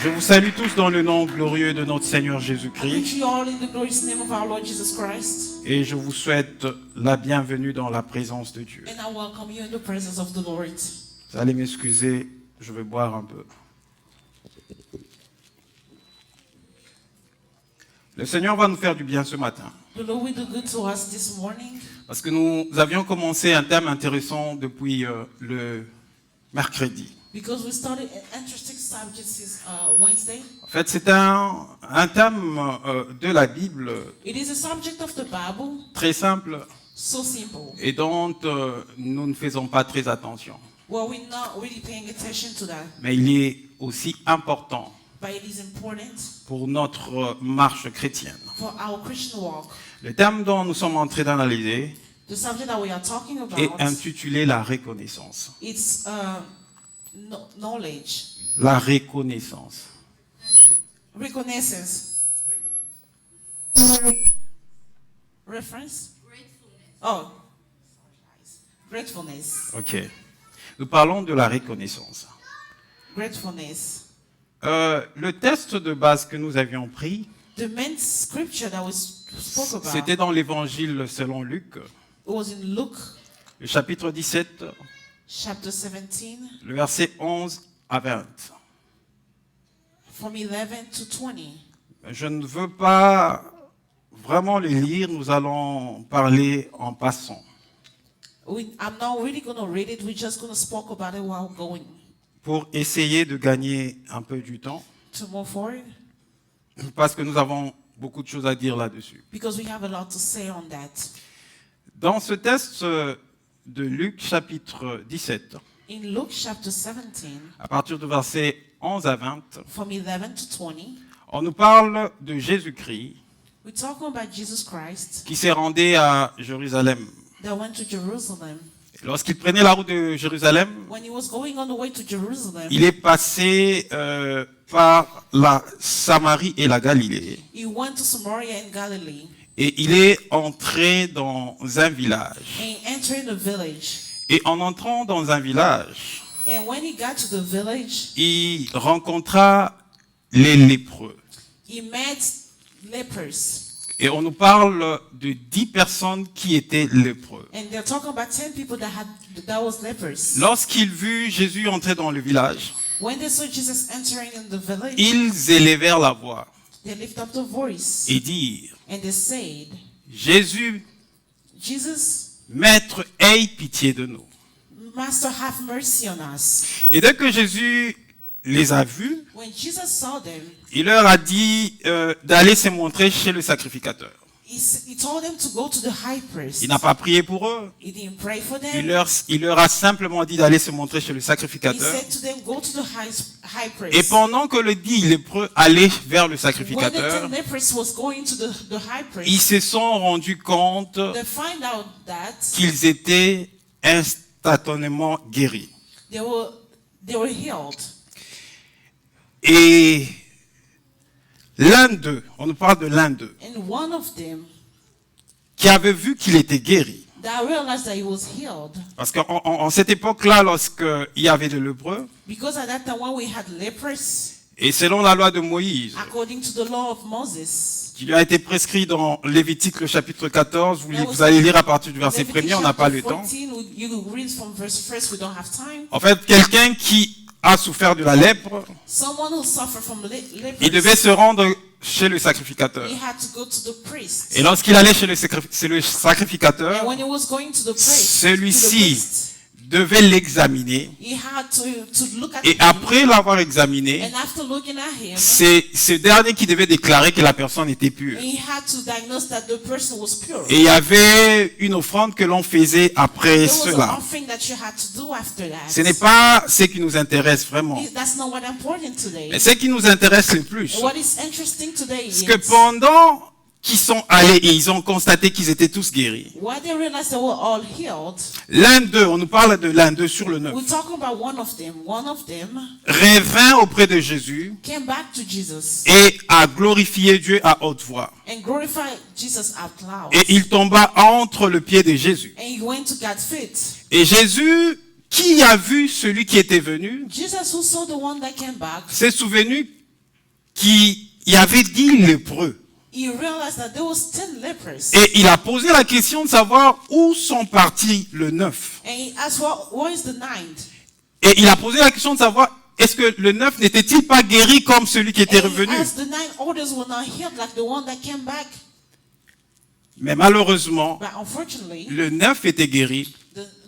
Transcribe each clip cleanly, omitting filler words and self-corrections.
Je vous salue tous dans le nom glorieux de notre Seigneur I Jésus-Christ greet you all in the glorious name of our Lord Jesus Christ, et je vous souhaite la bienvenue dans la présence de Dieu. and I welcome you in the presence of the Lord. Vous allez m'excuser, je vais boire un peu. Le Seigneur va nous faire du bien ce matin The Lord will do good to us this morning parce que nous avions commencé un thème intéressant depuis le mercredi. because we started an interesting subject since Wednesday. En fait, c'est un thème de la Bible It is a subject of the Bible, très simple so simple. et dont nous ne faisons pas très attention. Well, we're not really paying attention to that, Mais il est aussi important but it is important pour notre marche chrétienne. for our Christian walk. Le thème dont nous sommes en train d'analyser The subject that we are talking est about, intitulé la reconnaissance. it's knowledge, La reconnaissance. reconnaissance, reference. Oh, gratefulness, Ok. Nous parlons de la reconnaissance. gratefulness. Le test de base que nous avions pris, The main scripture that we spoke about, c'était dans l'évangile selon Luc, it was in Luke le chapitre 17, chapter 17, le verset 11 à 20. from 11 to 20. Je ne veux pas vraiment les lire, nous allons parler en passant. I'm not really going to read it. We're just going to speak about it while going Pour essayer de gagner un peu du temps, to move forward parce que nous avons beaucoup de choses à dire là-dessus. because we have a lot to say on that. Dans ce test de Luc chapitre 17, In Luke chapter 17, à partir du verset 11 à 20, from 11 to 20, on nous parle de Jésus-Christ we're talking about Jesus Christ qui s'est rendu à Jérusalem. that went to Jerusalem. Lorsqu'il prenait la route de Jérusalem, When he was going on the way to Jerusalem, il est passé par la Samarie et la Galilée. he went to Samaria and Galilee Et il est entré dans un village. and he entered the village. Et en entrant dans un village, And when he got to the village, il rencontra les lépreux. he met lepers. Et on nous parle de 10 personnes qui étaient lépreux. And they're talking about 10 people that was lepers. Lorsqu'ils virent Jésus entrer dans le village, When they saw Jesus entering in the village, ils élevèrent la voix they lifted up the voice et dirent, and they said, Jésus, Jesus, Maître, aie pitié de nous. Master, have mercy on us. Et dès que Jésus les a vus, When Jesus saw them, il leur a dit d'aller se montrer chez le sacrificateur. he told them to go to the high priest. Il n'a pas prié pour eux. He didn't pray for Il them. leur a simplement dit d'aller se montrer chez le He sacrificateur. said to them, go to the high Et priest. pendant que le 10 lépreux allaient vers le When the sacrificateur, 10 lepers was going to the high ils priest, se sont rendus compte they find out that qu'ils étaient instantanément guéris. they were healed. Et l'un d'eux, on nous parle de l'un d'eux, And one of them qui avait vu qu'il était guéri. that realized that he was healed. Parce qu'en cette époque-là, lorsqu'il y avait des lépreux, Because at that time when we had lepers, et selon la loi de Moïse, according to the law of Moses, qui lui a été prescrit dans Lévitique le chapitre 14, vous allez lire à partir du verset Leviticus 1er, on n'a pas le chapter temps. 14, you read from verse 1, we don't have time. En fait, quelqu'un qui a souffert de la lèpre, Someone who suffered from il devait leprosy, se rendre chez le sacrificateur. he had to go to the priest. Et lorsqu'il allait chez le And sacrificateur, when he was going to the priest, celui-ci devait l'examiner. he had to look at Et him. après l'avoir examiné, And after looking at him, c'est ce dernier qui devait déclarer que la personne était pure. he had to diagnose that the person was pure. Et il y avait une offrande que l'on faisait après There was an cela. offering that you had to do after that. Ce n'est pas ce qui nous intéresse vraiment. That's not what important today. Mais ce qui nous intéresse le plus, What is interesting today c'est is que pendant qu'ils sont allés et ils ont constaté qu'ils étaient tous guéris, why they realized they were all healed. l'un d'eux, on nous parle de l'un d'eux sur le 9, We're talking about one of them. One of them revint auprès de Jésus came back to Jesus et a glorifié Dieu à haute voix. and glorified Jesus out loud. Et il tomba entre le pied de Jésus. And he went to God's feet. Et Jésus, qui a vu celui qui était venu, Jesus, who saw the one that came back, s'est souvenu qu'il y avait 10 lépreux. he realized that there was 10 lepers. Et il a posé la question de savoir où sont partis le 9. And he asked, where is the 9th? Et il a posé la question de savoir, est-ce que le 9 n'était-il pas guéri comme celui qui était And he revenu? asked, the 9 others were not healed like the one that came back. Mais malheureusement, But unfortunately, le 9 était guéri,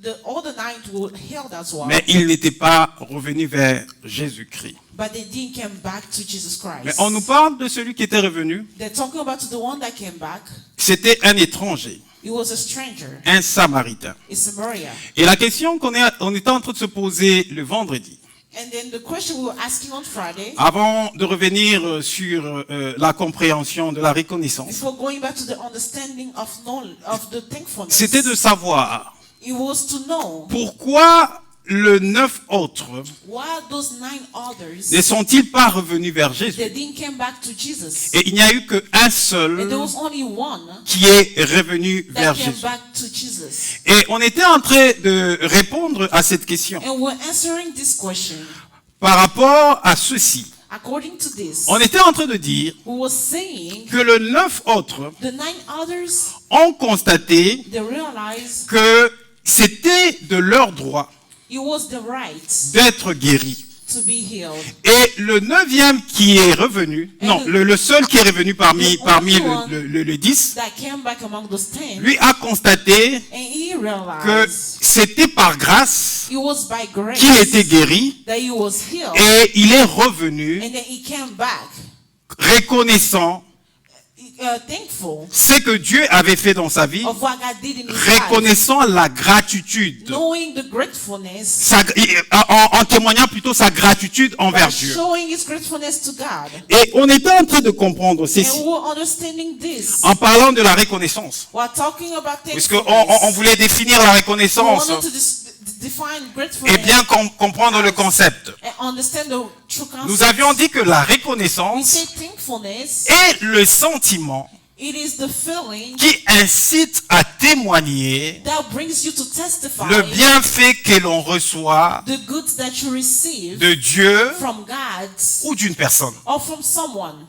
the other 9 were healed as well. mais il n'était pas revenu vers Jésus-Christ. But they didn't come back to Jesus Mais Christ. on nous parle de celui qui était revenu. They're talking about the one that came back. C'était un étranger, He was a stranger un Samaritain. in Samaria. Et la question on était en train de se poser le vendredi, And then the question we were asking on Friday, avant de revenir sur la compréhension de la reconnaissance, before going back to the understanding of knowledge, of the thankfulness, c'était de savoir it was to know pourquoi le 9 autres why those 9 others, ne sont-ils pas revenus vers Jésus. they didn't come back to Jesus. Et il n'y a eu qu'un And seul there was only one qui est revenu that vers came Jésus. back to Jesus. Et on était en train de répondre à cette question And we're answering this question. par rapport à ceci. According to this, On était en train de dire we were saying que le 9 autres the 9 others, ont constaté they realized que c'était de leur droit it was the right d'être guéris. to be healed. Et le 9e qui est revenu, non, le seul qui est revenu parmi le 10, That came back among those 10, lui a constaté and he que realized c'était par grâce it was by grace qu'il était guéri that he was healed, et il est revenu and then he came back reconnaissant thankful ce que Dieu avait fait dans sa vie, of what God did in his life, reconnaissant la gratitude, knowing the gratefulness, en témoignant plutôt sa gratitude envers by Dieu. showing his gratefulness to God. Et on était en train de comprendre ceci And we're understanding this. en parlant de la reconnaissance. We're talking about Puisque thankfulness. on voulait définir la We reconnaissance wanted to define et gratefulness bien comprendre le concept. and understand the true concept. Nous avions dit que la We reconnaissance say thankfulness, est le sentiment it is the feeling qui incite à témoigner that brings you to testify le bienfait que l'on reçoit the goods that you receive de Dieu from God ou d'une personne. or from someone.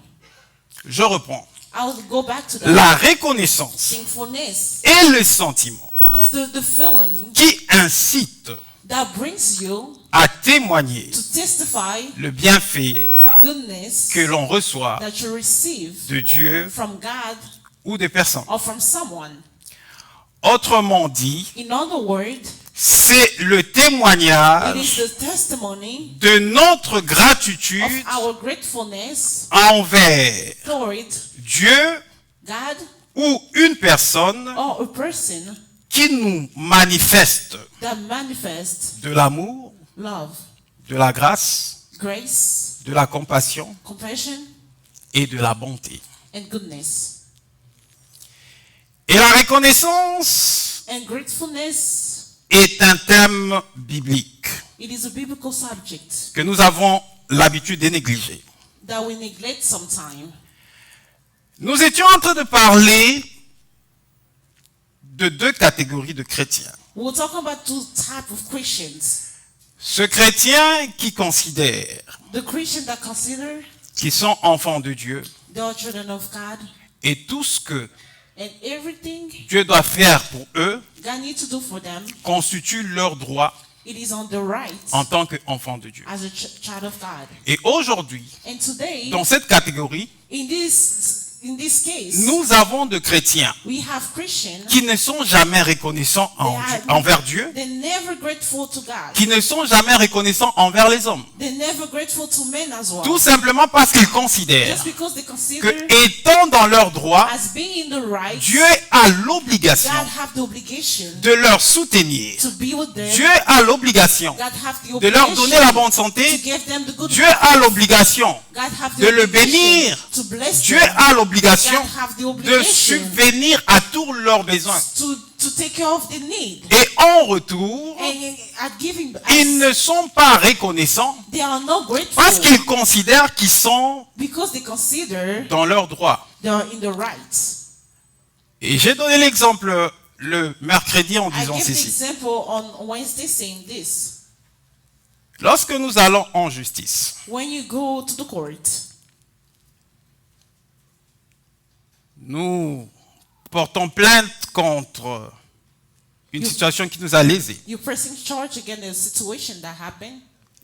Je reprends. I'll go back to that. La reconnaissance Thankfulness est le sentiment is the feeling qui incite that brings you à témoigner to testify le bienfait the goodness que l'on reçoit that you receive de Dieu from God ou de personnes. or from someone. Autrement dit, In other words, c'est le it is témoignage the testimony de notre of gratitude our gratefulness envers toward Dieu God ou une personne or a person qui nous manifeste that manifests de l'amour, love, de la grâce, grace, de la compassion compassion, et de la bonté. and goodness. Et la reconnaissance And gratefulness, est un thème biblique it is a biblical subject que nous avons l'habitude de négliger. that we neglect sometimes. Nous étions en train de parler de deux catégories de chrétiens. We're talking about two types of Christians. Ce chrétien qui considère The Christian that consider qu'ils sont enfants de Dieu they are children of God, et tout ce que and everything Dieu doit faire pour eux God needs to do for them, constitue leur droit it is on the right en tant qu'enfants de Dieu. as a child of God. Et aujourd'hui, And today, dans cette catégorie, in this case, nous avons de chrétiens we have Christians qui ne sont jamais reconnaissants envers Dieu, they're never grateful to God. qui ne sont jamais reconnaissants envers les hommes. They're never grateful to men as well. Tout simplement parce qu'ils considèrent Just because they que, consider étant dans leur droit, as being in the right, Dieu a l'obligation God have the obligation de leur soutenir. to be with them. Dieu a l'obligation God have the de leur donner la bonne obligation santé. to give them the good Dieu life. a l'obligation God have the de le obligation bénir. to bless Dieu them. a l'obligation God have the de obligation subvenir à tous leurs besoins. to take care of the need. Et en retour, And at giving, ils ne sont pas reconnaissants they are not grateful parce qu'ils considèrent qu'ils sont because they consider dans leur droit. they are in the right. Et j'ai donné l'exemple le mercredi en I disant gave the ceci. example on Wednesday saying this. Lorsque nous allons en justice, When you go to the court, nous portons plainte contre une situation qui nous a lésés. You're pressing charge against a situation that happened,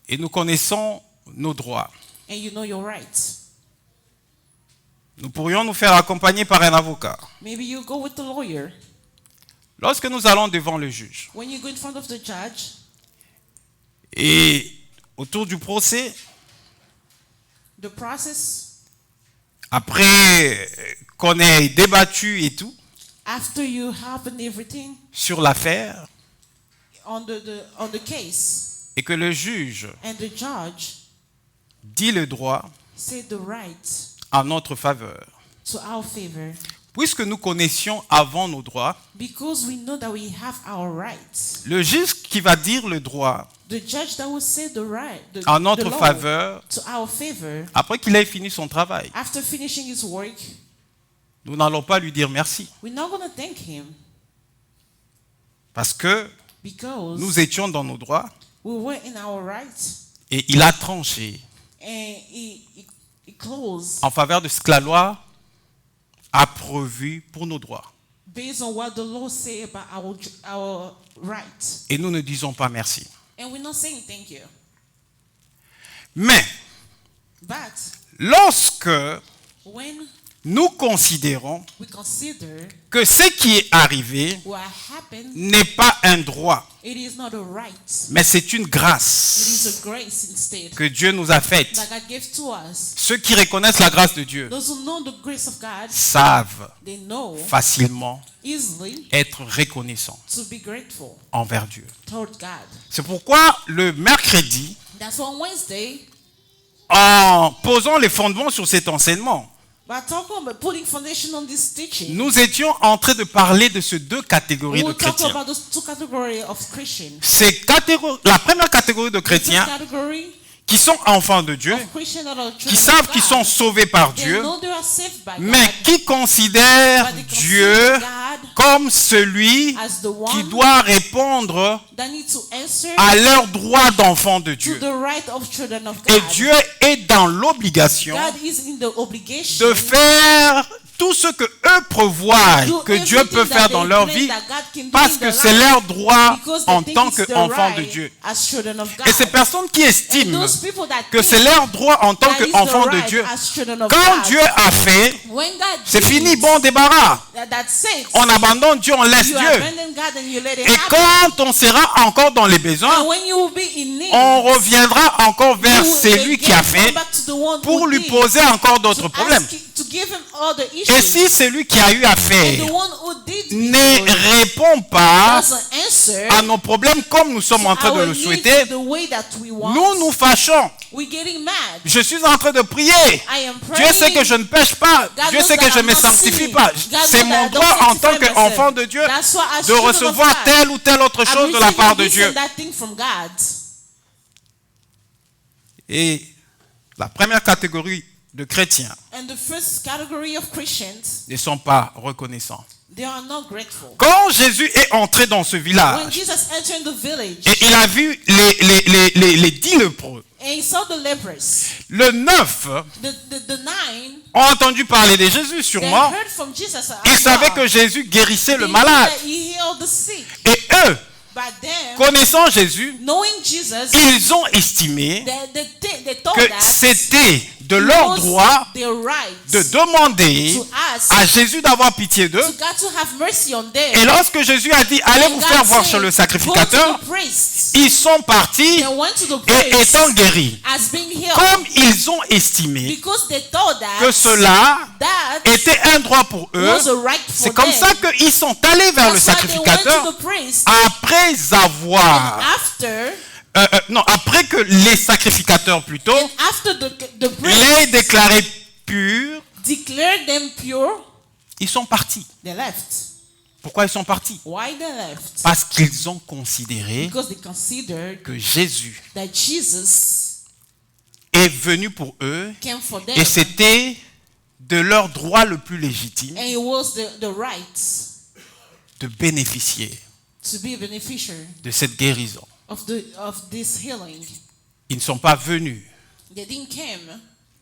Et nous connaissons nos droits. and you know your rights. Nous pourrions nous faire accompagner par un avocat. Maybe you go with the lawyer. Lorsque nous allons devant le juge When you go in front of the judge, et autour du procès, the process, après qu'on ait débattu et tout after you have done everything sur l'affaire on the case, et que le juge and the judge dit le droit say the right en notre faveur, to our favor, puisque nous connaissions avant nos droits, because we know that we have our rights. le juge qui va dire le droit The judge that will say the right, en the notre law faveur, to our favor, après qu'il ait fini son travail, after finishing his work, nous n'allons pas lui dire merci, we're not going to thank him parce que because nous étions dans nos droits we were in our rights, et il a tranché and he closed en faveur de ce que la loi a prévu pour nos droits. based on what the law say about our rights. Et nous ne disons pas merci. And we're not saying thank you. Mais But lorsque when nous considérons we consider que ce qui est arrivé what happened, n'est pas un droit, it is not a right. mais c'est une It is grâce a grace instead que Dieu nous a faite. that God gave to us. Ceux qui reconnaissent la grâce de Dieu Those who know the grace of God, savent they know facilement easily être reconnaissants to be grateful envers Dieu. toward God. C'est pourquoi le mercredi, That's why on Wednesday, en posant les fondements sur cet enseignement, by talking about putting foundation on this teaching, nous étions en train de parler de ces deux catégories we de will talk chrétiens. about those two categories of Christians. La première catégorie de The chrétiens first category qui sont enfants de Dieu, of Christians that are qui children savent of qu'ils God. sont sauvés par They Dieu, know they are saved by mais God, qui considèrent but they consider Dieu God comme celui as the qui one doit répondre that needs to answer à leur droit d'enfant de to Dieu. the right of children of Et God. Dieu est dans l'obligation God is in the obligation de faire tout ce que eux prévoient do que Dieu everything peut that faire they dans leur claim vie, that God can do parce in que their c'est life, leur droit because they en think tant it's their qu'enfants de right Dieu. as children of God. Et ces personnes qui And estiment those people that que think c'est leur droit en tant that is qu'enfants the de right Dieu, as children of quand God, Dieu a fait, when God c'est did fini, it, bon débarras. that's it. On abandonne Dieu, on laisse You Dieu. abandon God and you let it Et happen. quand on sera encore dans les besoins, And when you will be in need, on reviendra encore vers you will celui qui a again fait come back to the one pour who lui did, poser encore d'autres to problèmes. ask him- to give him all the Et issues. si celui qui a eu à And faire the one who did ne répond pas doesn't answer à nos problèmes comme nous sommes en train de our le needs souhaiter, the way that we want, nous nous fâchons. we're getting mad. Je suis en train de prier. I am Dieu sait praying. que je ne pêche pas. God Dieu knows sait que that je ne I'm me not sanctifie sinning. pas. God C'est knows that mon I don't droit en tant sanctify qu'enfant myself. de Dieu That's why as de children of recevoir God, telle ou telle autre I'm chose de la part de receiving this Dieu. and that thing from God. Et la première catégorie de chrétiens And the first category of Christians, ne sont pas reconnaissants. they are not grateful. Quand Jésus est entré dans ce When village Jesus entered the village et il a vu les 10 lépreux, and he saw the lepers, le 9 the nine, ont entendu parler de Jésus they sûrement. heard from Jesus. Ils as savaient well. que Jésus guérissait le They knew malade. that he healed the sick. Et eux, But them, connaissant Jésus, knowing Jesus, ils ont estimé they thought que that c'était de it leur was droit their right de demander to ask à Jésus d'avoir pitié d'eux. to God to have mercy on them. Et lorsque Jésus a dit, allez And vous God faire voir said, chez le go sacrificateur, to the priests. ils sont partis They went to the et priest étant guéris. as being healed Comme ils ont estimé because they thought that que cela that était un droit pour eux, was a right for c'est comme them. ça qu'ils sont allés vers le That's why they went sacrificateur to the priest après avoir, after non, après que les sacrificateurs plutôt and after the les priest déclarés purs, declared them pure, ils sont partis. they left. Pourquoi ils sont partis? Why they left? Parce qu'ils ont considéré Because they considered que Jésus that Jesus est venu pour eux came for them et c'était de leur droit le plus légitime and it was the right de bénéficier to be a beneficiary de cette guérison. of this healing. Ils ne sont pas venus They didn't come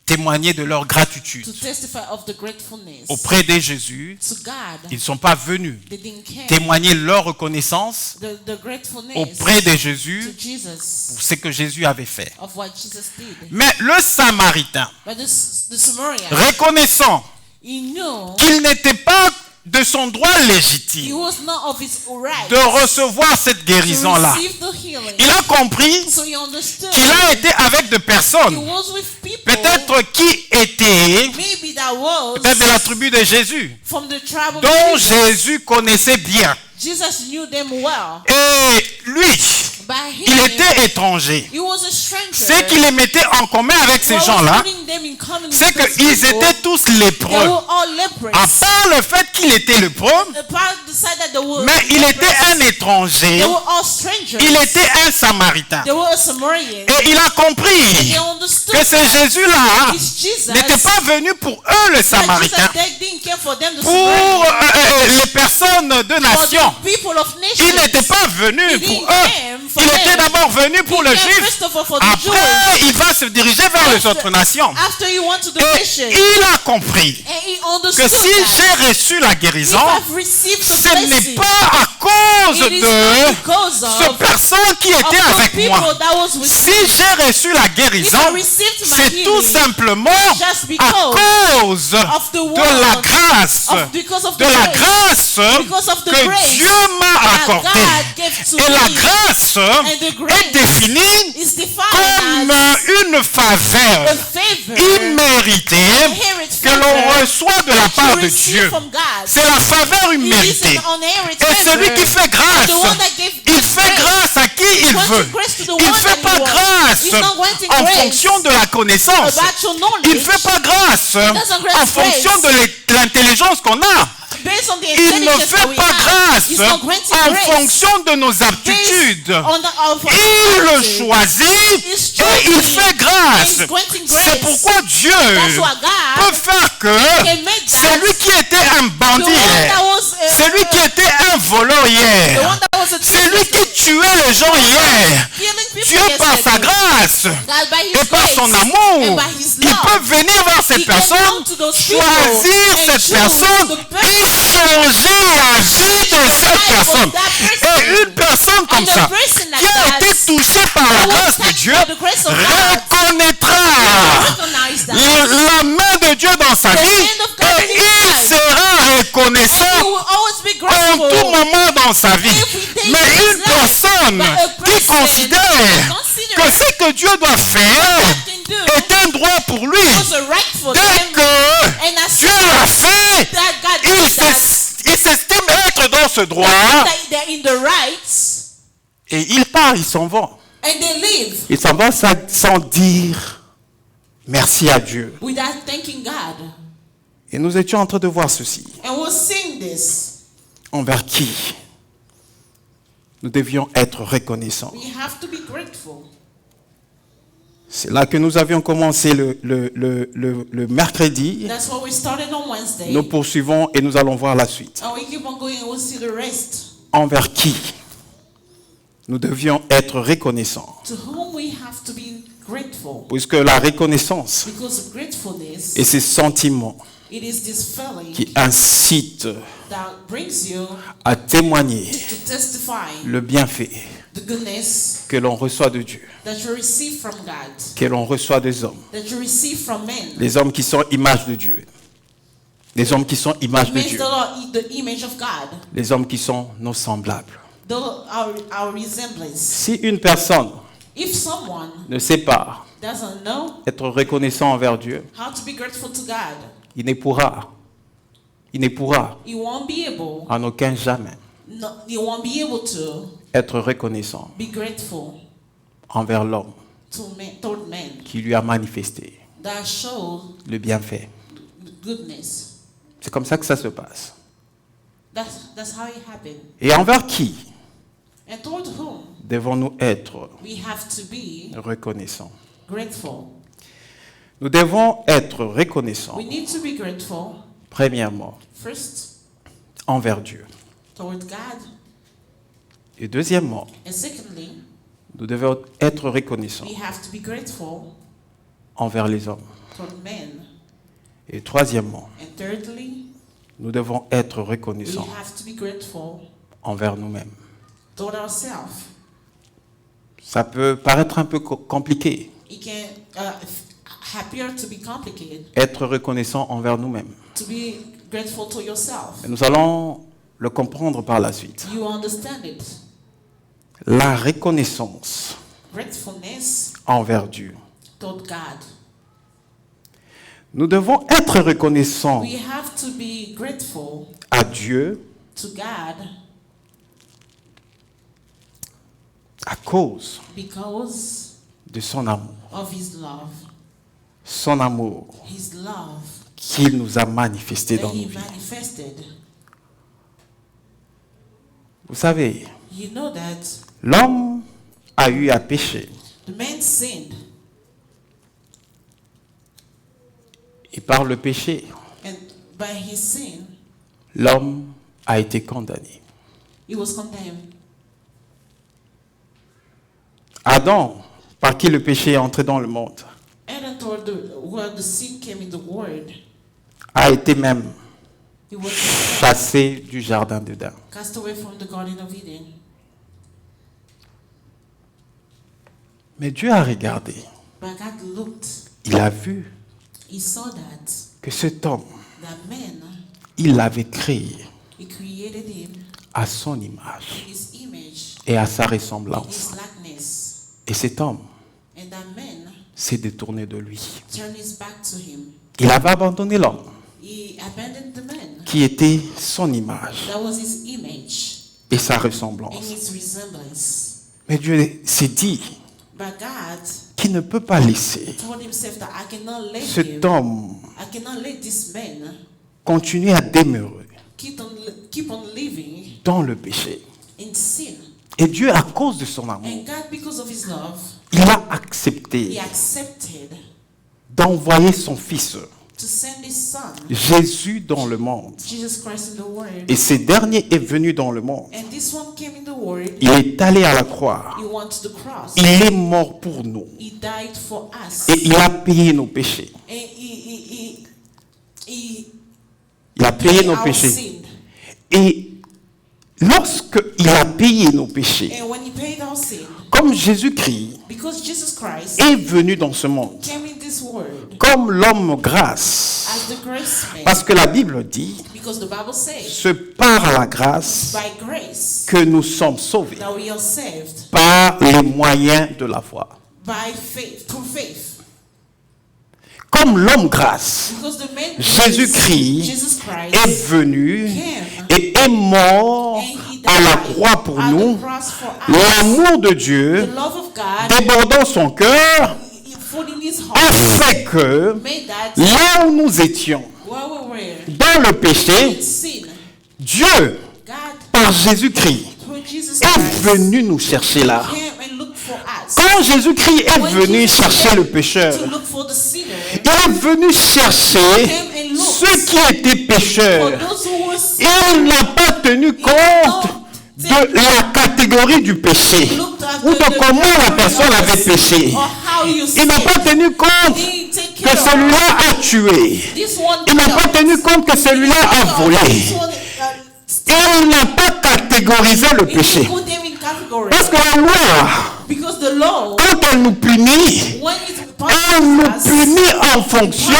témoigner de leur gratitude to testify of the gratefulness auprès de Jésus. to God. Ils ne sont pas venus They didn't care. témoigner leur reconnaissance The gratefulness auprès de to Jésus Jesus pour ce que Jésus avait fait. of what Jesus did. Mais le Samaritain, But the Samaritan, reconnaissant he knew qu'il n'était pas de son droit he légitime was not of his right de recevoir cette to guérison-là, receive the healing. il a compris So he understood qu'il a été avec des he personnes, was with people peut-être qui étaient maybe that was peut-être de la tribu de Jésus, from the tribe of dont Jesus. Jésus connaissait bien. Jesus knew them well. Et lui, By il him, était étranger. he was a stranger. Ce qui les mettait en commun avec ces What was gens-là, putting them in common c'est with those qu'ils people, étaient tous they lépreux. were all leprous. À part le fait qu'il était lépreux, The part decided that they were mais il leprous. était un étranger, They were all strangers. il était un Samaritain. They were a Samaritan. Et il a compris They understood que ce Jésus-là it's Jesus. n'était pas venu pour eux, le That Samaritain, Jesus didn't care for them, the pour Samaritan, les personnes de for nation. the people of nations. Il n'était pas venu He pour didn't eux. come for Il était them. d'abord venu pour He le came juif. first of all for the Jews. Après, il va se diriger vers les autres nations. After he went to the Et nations, il a compris and he que understood si that j'ai reçu la if guérison, I've received the ce n'est blessing, pas à cause it is not de because ce of personne qui était the avec moi. people that was with Si me. j'ai reçu la If guérison, I received my c'est tout healing, simplement just à because cause of the de word, la grâce, because of de the la grace, grâce because of the que grace Dieu m'a that accordée. God gave to Et la me. grâce the grace est définie is defined comme as une a faveur favor imméritée inherit que l'on reçoit de la that part you de receive Dieu. from God. C'est la faveur It is imméritée. an unmerited Et celui favor. qui fait grâce, The one that gave il fait grace. grâce à qui il Wants veut. grace to the Il ne one fait that pas he wants. grâce He's not granting en grace fonction de la connaissance. about your knowledge. Il ne fait pas grâce doesn't grant en fonction de l'intelligence qu'on a. Based on the Il ne intelligence that fait we pas have. grâce He's not granting en grace fonction de nos based aptitudes. on our Il le ability. choisit He's et il choosing fait grâce. and granting grace. C'est pourquoi Dieu That's why God peut faire que can make that celui qui était un the bandit one hier, that was celui qui était un voleur the hier, one that was a celui qui tuait les gens hier, killing people Dieu par sa yesterday. grâce God, by his et par grace son amour, and by his il love, peut venir vers cette he can personne, come to those people choisir and cette choose personne the person, et changer la vie de cette personne. Et une personne comme and a ça, person like qui a that été touchée par la who was grâce de touched Dieu, by the grace of God, reconnaîtra recognize that. la main de Dieu dans sa The vie hand of God et in his il life. sera He reconnaissant will always be en tout grateful. moment dans sa vie. Every day Mais in his une life. personne But a qui person considère consider que ce que Dieu doit faire can do est un droit pour lui, was a right for dès them, que and as Dieu l'a fait, that God il did that, s'estime être dans ce droit that they're in the rights, et il part, il s'en va. and they live Il s'en va sans dire merci à Dieu. without thanking God. Et nous étions en train de voir ceci. And we're seeing this. Envers qui nous devions être reconnaissants. We have to be grateful. C'est là que nous avions commencé le mercredi. That's why we started on Wednesday. Nous poursuivons et nous allons voir la suite. And we keep on going and we'll see the rest. Envers qui nous devions être reconnaissants. To whom we have to be grateful. Puisque la reconnaissance Because gratefulness, et ces sentiments it is this feeling qui incitent that brings you à témoigner to testify le bienfait the goodness que l'on reçoit de Dieu, that you receive from God, que l'on reçoit des hommes, that you receive from men. les hommes qui sont image de Dieu, les hommes qui sont image de Men Dieu, that are the image of God, les hommes qui sont nos semblables. our resemblance. Si une personne If someone ne sait pas doesn't know être reconnaissant envers Dieu, how to be grateful to God, il ne pourra he won't be able, en aucun jamais he won't be able to être reconnaissant be grateful envers l'homme toward men qui lui a manifesté that show le bienfait. goodness. C'est comme ça que ça se passe. That's how it happened. Et envers qui And toward whom devons-nous être we have to be reconnaissants? grateful. Nous devons être reconnaissants, We need to be grateful premièrement, first envers Dieu. toward God, Et deuxièmement, and secondly, nous devons être reconnaissants we have to be grateful envers les hommes. from men. Et troisièmement, And thirdly, nous devons être we reconnaissants have to be grateful envers nous-mêmes. toward ourselves. Ça peut paraître un peu compliqué, It can appear to be complicated être reconnaissant envers nous-mêmes. to be grateful to yourself. Mais nous allons le comprendre par la suite. You understand it. La reconnaissance Gratefulness envers Dieu. toward God. Nous devons être reconnaissants We have to be grateful à Dieu to God à cause because de son amour. of His love. Son amour His love qu'il nous a manifesté that dans He nos vies. manifested. Vous savez, You know that l'homme a eu à pécher. the man sinned, Et par le péché, and by his sin, l'homme a été condamné. he was condemned. Adam, par qui le péché est entré dans le monde, Adam, toward where the sin came in the world, a été même he was chassé du jardin d'Éden. cast away from the Garden of Eden. Mais Dieu a regardé, But God looked, il a vu He saw that que cet homme, man, il l'avait créé He created him à son image in His image, et à sa in ressemblance. His likeness. Et cet homme And that man s'est détourné de lui. turned his back to him. Il avait abandonné l'homme He abandoned the man. qui était son image That was his image et sa and ressemblance. his resemblance. Mais Dieu s'est dit But God qu'il ne peut pas laisser told himself that I cannot let cet homme I cannot let this man continuer à demeurer keep on living dans le péché. in sin. Et Dieu, à cause de son amour, And God, because of His love, il a He accepté accepted d'envoyer son Fils, to send His Son, Jésus, dans le monde. Jesus Christ, in the world. Et ce dernier est venu dans le monde. And this one came in the world. Il est allé à la croix. He went to the cross. Il est mort pour nous. He died for us. Et il a payé nos péchés. And he Il a payé paid nos our péchés. sin. Et lorsque il a payé nos péchés, And when He paid our sin, comme Jésus-Christ because Jesus Christ est venu dans ce monde, came in this world comme l'homme grâce, as the grace man, parce que la Bible dit, because the Bible says, c'est par la grâce by grace que nous sommes sauvés, that we are saved, par les moyens de la foi. by faith, through faith. Comme l'homme grâce Because the man Jésus-Christ Jesus Christ est venu came et est mort and He à la died croix pour at nous, the cross for us. l'amour de The Dieu love of God, débordant son cœur, folding His a heart, fait que made that là où nous étions, where we were dans le péché, in sin, Dieu, God, par Jésus-Christ, through Jesus est Christ, venu nous chercher là. came and looked for us. Quand Jésus-Christ est When venu Jesus chercher came le pécheur, to look for the sinner, il est venu chercher ceux qui étaient for pécheurs. those who were Il n'a pas tenu compte de la catégorie du péché ou de comment la personne avait péché. or how you Il n'a pas tenu compte He take que care of celui-là a tué. this one. Il n'a pas tenu compte que celui-là a volé. This one, Il n'a pas catégorisé le péché. put them in category. Parce que la loi, Because the law, quand elle nous punit, when it elle nous punishes us, punit en fonction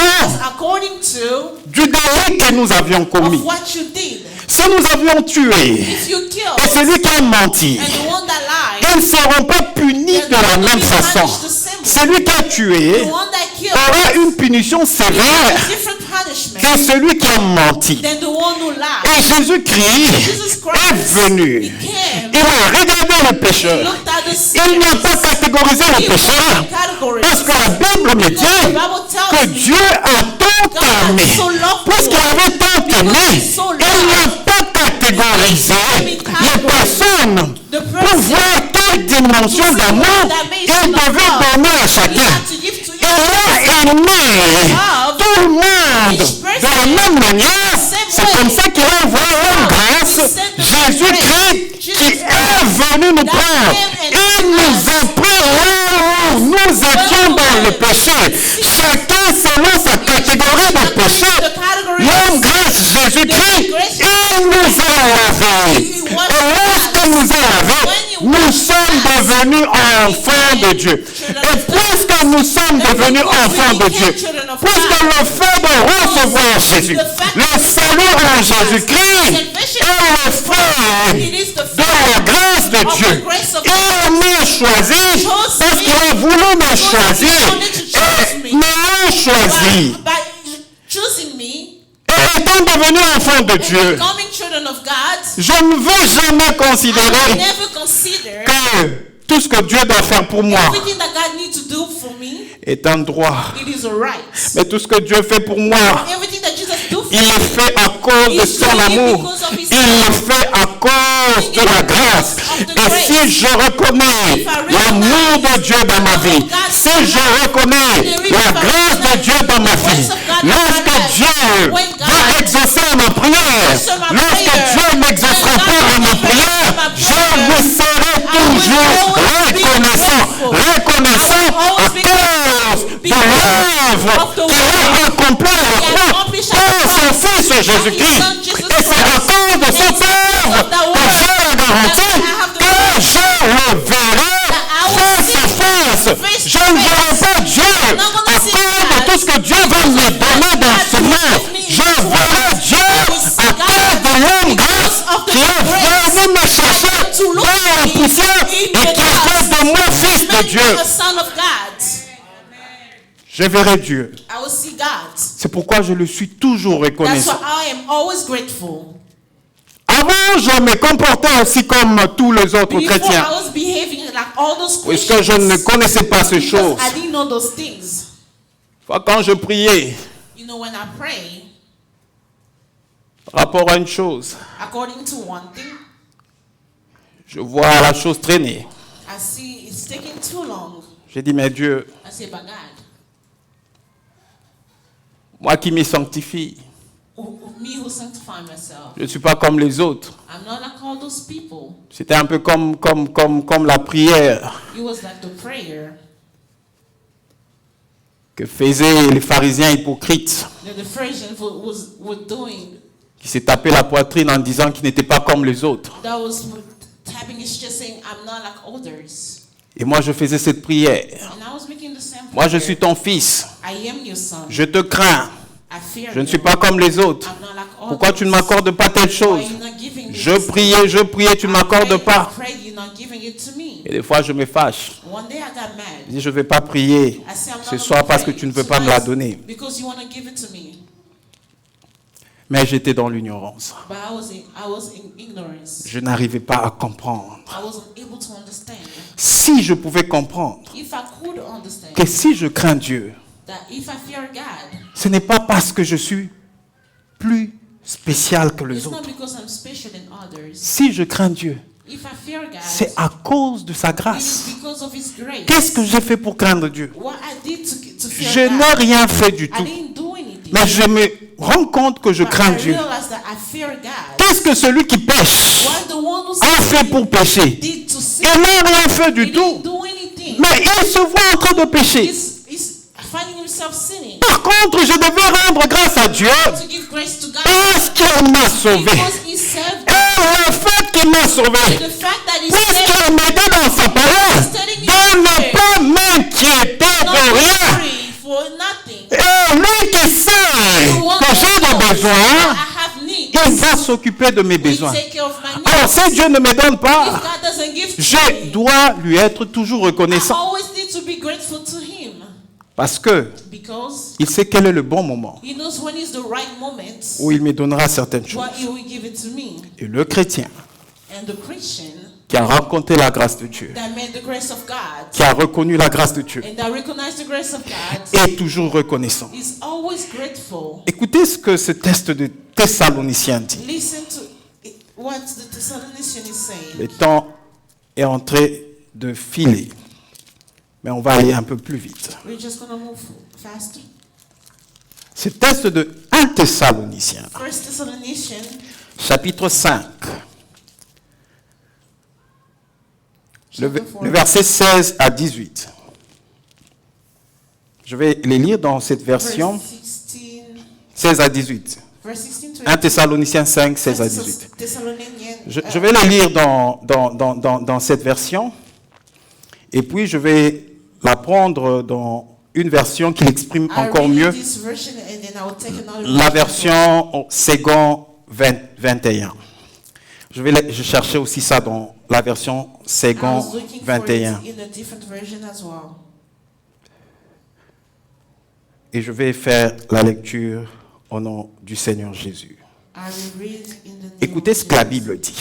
according to du délit que nous avions commis. of what you did. Si nous avions tué If you kill et celui qui a menti, and the one that lied, ils ne seront pas punis de la même façon. Celui qui a tué the one that killed, aura une punition sévère different punishment que celui qui a menti. than the one who lied. Et Jésus-Christ Jesus Christ, est venu. He came, Il a regardé le pécheur. looked at the Il n'a sinners, pas catégorisé le he pécheur. put in categories. Parce que la Bible me The dit Bible que tells me Dieu a tant aimé. Puisqu'il avait tant aimé, il n'a pas catégorisé les personnes pour voir quelle dimension d'amour il devait donner à He chacun. had to give to Il a aimé tout le monde de la même manière. C'est comme ça qu'il a envoyé en grâce Jésus-Christ qui est venu nous prendre. Il nous a pris là où nous étions dans le péché. Chacun selon sa catégorie de péché. L'homme grâce Jésus-Christ, il nous a lavés. Et lorsque nous a lavés, nous sommes devenus enfants de Dieu. Et puisque nous sommes devenus enfants de Dieu, puisque le fait de recevoir Jésus, le salut en Jésus-Christ est le fait de la grâce de Dieu. Il m'a choisi parce qu'il a voulu me choisir. Et m'ayant choisi, et étant devenu enfant de Dieu, je ne veux jamais considérer que tout ce que Dieu doit faire pour moi est un droit. Mais tout ce que Dieu fait pour moi, il le fait à cause de son amour. Il le fait à cause de la grâce. Et si je reconnais l'amour de Dieu dans ma vie, si je reconnais la grâce de Dieu dans ma vie, lorsque Dieu va exaucer ma prière, lorsque Dieu n'exaucera pas à ma prière, je me serai toujours reconnaissant à cause de l'œuvre qu'il a accomplie à la croix pour son Fils Jésus-Christ. Et c'est à cause de cette œuvre que j'ai la garantie que je le verrai face à face. Je ne verrai pas Dieu à cause de tout ce que Dieu va me donner dans ce monde. Je verrai Dieu à cause de l'homme grâce qui est venu me chercher dans la poussière et qui a fait de moi fils de Dieu. Je verrai Dieu. C'est pourquoi je le suis toujours reconnaissant. Avant, je me comportais aussi comme tous les autres chrétiens. Puisque je ne connaissais pas ces choses. Quand je priais, par rapport à une chose, je vois la chose traîner. J'ai dit, mais Dieu, moi qui me sanctifie, je ne suis pas comme les autres. C'était un peu comme la prière que faisaient les pharisiens hypocrites qui s'est tapé la poitrine en disant qu'il n'était pas comme les autres. Et moi je faisais cette prière. Moi je suis ton fils. Je te crains. Je ne suis pas comme les autres. Pourquoi tu ne m'accordes pas telle chose? Je priais, tu ne m'accordes pas. Et des fois je me fâche. Je dis je ne vais pas prier ce soir parce que tu ne veux pas me la donner. Mais j'étais dans l'ignorance. Je n'arrivais pas à comprendre. Si je pouvais comprendre que si je crains Dieu, ce n'est pas parce que je suis plus spécial que les autres. Si je crains Dieu, c'est à cause de sa grâce. Qu'est-ce que j'ai fait pour craindre Dieu? Je n'ai rien fait du tout. Mais je me rends compte que je crains Dieu. Qu'est-ce que celui qui pêche a fait pour pécher? Il n'a rien fait du tout. Mais il se voit en train de pécher. Par contre, je devais rendre grâce à Dieu parce qu'il m'a sauvé. Et le fait qu'il m'a sauvé, puisqu'il m'a dit dans sa parole de ne pas m'inquiéter de rien. Et lui qui sait que j'ai des besoins, il va s'occuper de mes besoins. Alors si Dieu ne me donne pas, je dois lui être toujours reconnaissant. Parce que il sait quel est le bon moment où il me donnera certaines choses. Et le chrétien qui a rencontré la grâce de Dieu, qui a reconnu la grâce de Dieu, est toujours reconnaissant. Écoutez ce que ce texte de Thessaloniciens dit. Le temps est en train de filer. Mais on va aller un peu plus vite. Ce texte de 1 Thessaloniciens, chapitre 5, le verset 16 à 18. Je vais les lire dans cette version 16 à 18. 1 Thessaloniciens 5, 16 à 18. Je vais les lire dans cette version. Et puis je vais la prendre dans une version qui l'exprime encore mieux. La version second 21. Je cherchais aussi ça dans la version second 21. Et je vais faire la lecture au nom du Seigneur Jésus. Écoutez ce que la Bible dit.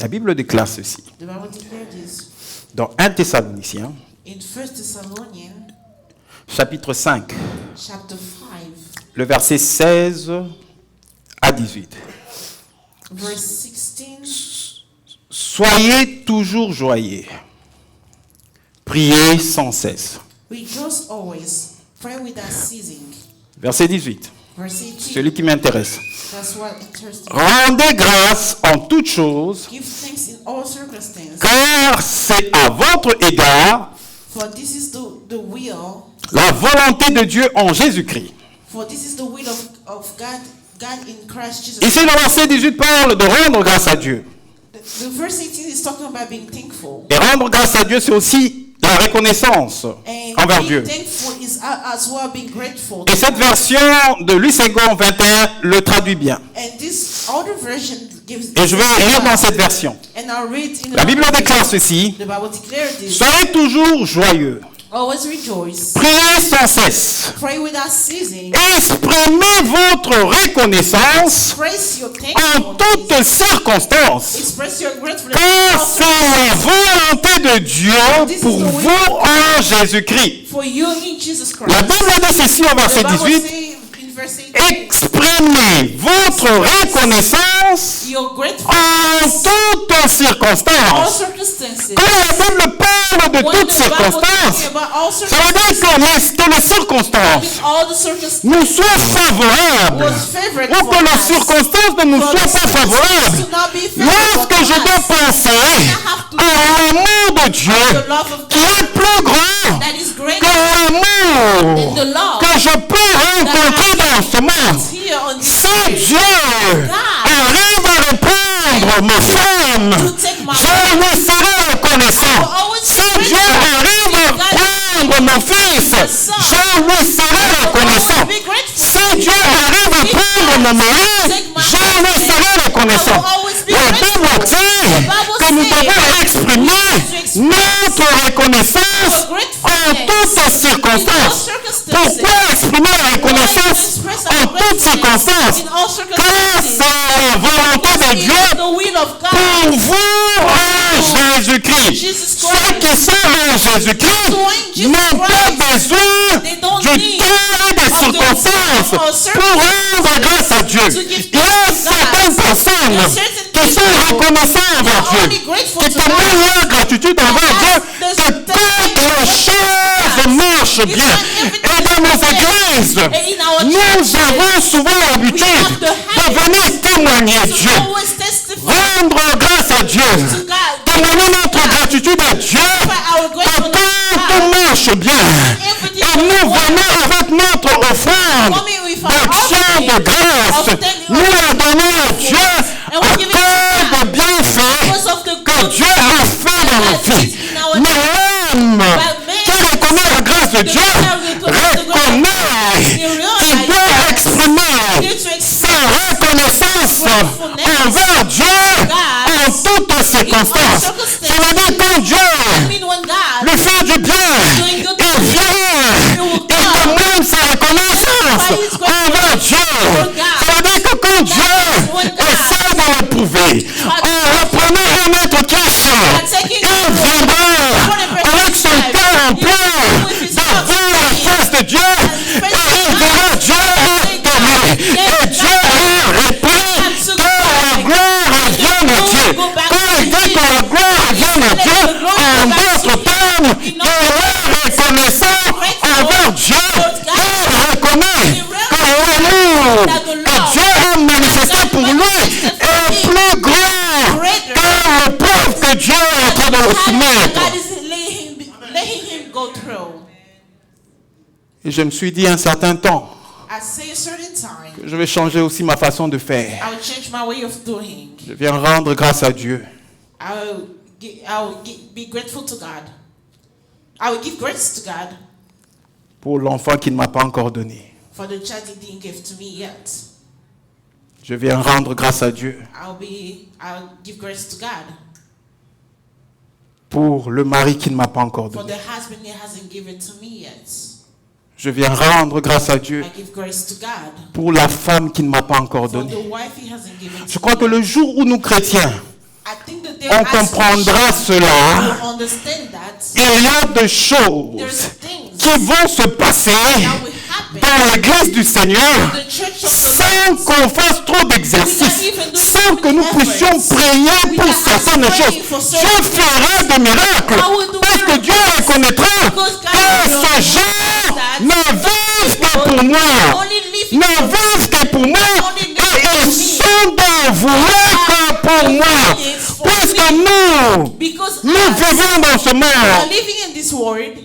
La Bible déclare ceci. Dans 1 Thessaloniciens, chapitre 5, le verset 16 à 18. Soyez toujours joyeux. Priez sans cesse. Rejoice always. Pray without ceasing. Verset 18. Celui qui m'intéresse. That's what interests me. Rendez grâce en toutes choses, Give thanks in all circumstances. car c'est à votre égard For this is the will. la volonté de Dieu en Jésus-Christ. For this is the will of God in Christ Jesus. Ici, le verset 18 parle de rendre grâce à Dieu. The verse 18 is talking about being thankful. Et rendre grâce à Dieu, c'est aussi la reconnaissance envers being Dieu. thankful is as well being grateful. Et cette version de Louis II 21 le traduit bien. And this older version gives. Et je vais lire dans cette version. And I'll read in the La Bible déclare ceci. The Bible declares this. Soyez toujours joyeux. Always rejoice. Priez sans cesse. Pray without ceasing. Exprimez votre reconnaissance Express your en thankfulness. toutes circonstances. Express your gratefulness. Car c'est la volonté de Dieu pour vous en Jésus-Christ. For you in Jesus Christ. La Bible dit ceci au verset The Bible 18. say in verse 18, Exprimez votre reconnaissance your en gratefulness. toutes All circonstances. circumstances. Quand la Bible parle de When toutes the Bible circonstances, talking about all ça veut dire circumstances, que les circonstances all the circumstances nous soient favorables was favorable ou for que les us. circonstances ne nous For the soient pas favorables. circumstances to not be favorable Lorsque for je dois us. penser à l'amour de Dieu The love of qui est plus grand that is que greater l'amour than the love que je peux rencontrer dans ce monde. here on this Si earth. Dieu arrive à répondre ma femme, To take my je lui serai reconnaissant. Si Dieu arrive à prendre mon fils, je lui serai reconnaissant. Si Dieu arrive à prendre mon mari, je lui serai reconnaissant. La Bible dit que nous devons exprimer notre reconnaissance en toutes circonstances. Pourquoi exprimer la reconnaissance en toutes circonstances? Car c'est la volonté de Dieu pour vous en Jésus-Christ. Ceux qui sont en Jésus-Christ n'ont pas besoin du temps et des circonstances pour rendre grâce à Dieu. Il y a certaines personnes qui sont reconnaissantes envers Dieu, qui témoignent leur gratitude envers Dieu, que toutes les choses marchent bien. Et dans nos églises, nous avons souvent l'habitude de venir témoigner Dieu, rendre grâce à Dieu, témoigner notre gratitude à Dieu, que tout marche bien. Et nous venons avec notre offrande d'action de grâce, nous la donnons à Dieu à cause de bienfaits que Dieu a fait dans nos vies. Mais l'homme qui reconnaît la grâce de Dieu reconnaît qu'il doit exprimer sa reconnaissance envers Dieu en toutes circonstances. Ça veut dire quand Dieu lui fait du bien, il vient, il demande sa reconnaissance envers Dieu. Ça veut dire que quand Dieu essaie de l'éprouver, en reprenant un autre question, il viendra avec son cœur en plein devant la face de Dieu et il verra Dieu donner. Et Dieu a repris que la gloire revienne à Dieu. Quand il dit que la gloire revienne à Dieu, en d'autres termes, il est reconnaissant envers Dieu. Il reconnaît que l'amour que Dieu a manifesté pour lui est plus grand que le preuve que Dieu est en train de le soumettre. letting him go through. Et je me suis dit un certain temps I say a certain time, que je vais changer aussi ma façon de faire. I will change my way of doing. Je viens rendre grâce à Dieu Be grateful to God. I will give grace to God pour l'enfant qu'il ne m'a pas encore donné. for the child He didn't give to me yet. Je viens rendre grâce à Dieu I'll give grace to God pour le mari qu'il ne m'a pas encore for the donné. husband He hasn't given to me yet. Je viens rendre grâce à Dieu I give grace to God pour la femme qu'il ne m'a pas encore for donnée. the wife He hasn't given Je to crois que le jour où nous chrétiens, I think that they on comprendra cela, will understand that il y a des choses there's things qui vont se passer that will happen dans l'église du Seigneur in the church of the sans Lord. qu'on fasse trop d'exercices, sans que nous puissions prier pour certaines choses. Dieu fera des miracles parce que Dieu reconnaîtra que ce genre ne vivent que pour moi, ne vivent que pour moi et ils sont dévoués que pour moi. Parce que nous vivons dans ce We are monde living in this world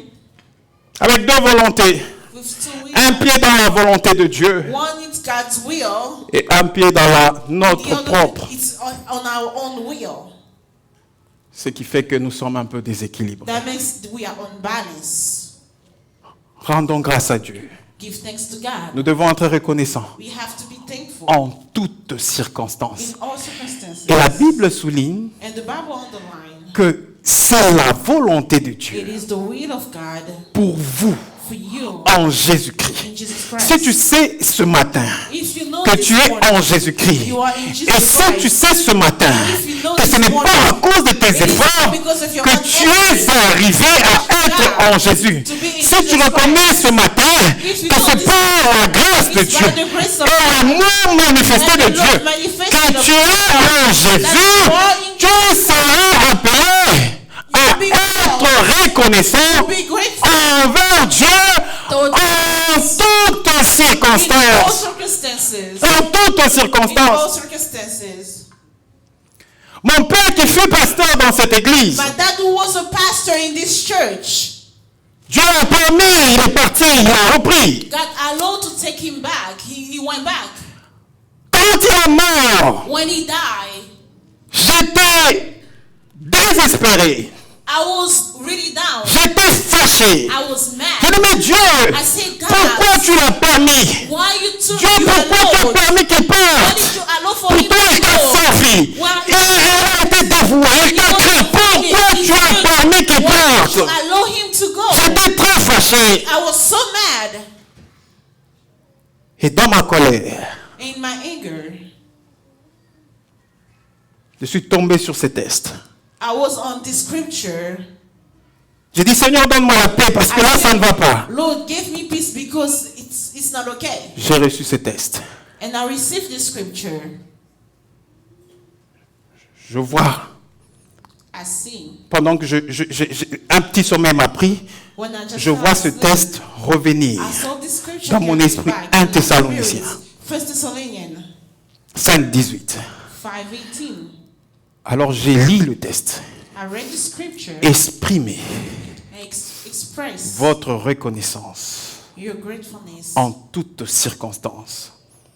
avec deux volontés. with two wills. Un pied dans la volonté de Dieu One is God's will, et un pied dans the notre other propre. is on our own will. Ce qui fait que nous sommes un peu déséquilibrés. That makes we are unbalanced. Rendons grâce à Dieu. Give thanks to God. Nous devons être reconnaissants We have to be thankful en toutes circonstances. in all circumstances. Et la Bible souligne And the Bible underlines que c'est la volonté de it Dieu is the will of God pour vous for you en Jésus-Christ. in Jesus Christ. Si tu sais ce matin If you know que this tu es morning, en Jésus-Christ, you are in Jesus et si tu sais ce matin que ce n'est pas à cause de tes efforts que tu es arrivé à être en Jésus, si tu reconnais ce matin que c'est par la grâce de Dieu et l'amour manifesté de Dieu que tu es en Jésus, tu seras appelé à être reconnaissant be grateful envers Dieu en toutes in all circonstances. circumstances. En toutes In all circonstances. circumstances. Mon père qui fut pasteur dans cette église, My dad who was a pastor in this church, Dieu a permis, il est parti, il a repris. God allowed to take him back. He went back. Quand il est mort, When he died, j'étais désespéré. I was really down. J'étais fâché. I was Je mad. dis, mais Dieu, I said, pourquoi God, tu l'as permis? why you took Dieu, you pourquoi tu as alone? permis qu'il Why parte? did you allow for him Pourquoi il t'a to go? servi? Il a été dévoué, il t'a cru. Pourquoi tu as permis qu'il Why did parte? you allow him to go? J'étais très fâché. I was so mad. Et dans ma colère, In my anger, je suis tombé sur ces tests. I was on this scripture. J'ai dit, Seigneur, donne-moi la paix parce que là, ça ne va pas. Lord, give me peace because it's not okay. J'ai reçu ces tests. And I received this scripture. Je vois, I see. pendant que un petit sommeil m'a pris, When I just je vois ce fell asleep, test revenir I saw this scripture dans mon coming esprit. back 1 in my Thessaloniciens spirit. 1 Thessalonians 5:18. 5:18. Alors j'ai lu le test. I read the scripture Exprimez and express votre reconnaissance your gratefulness en toutes circonstances.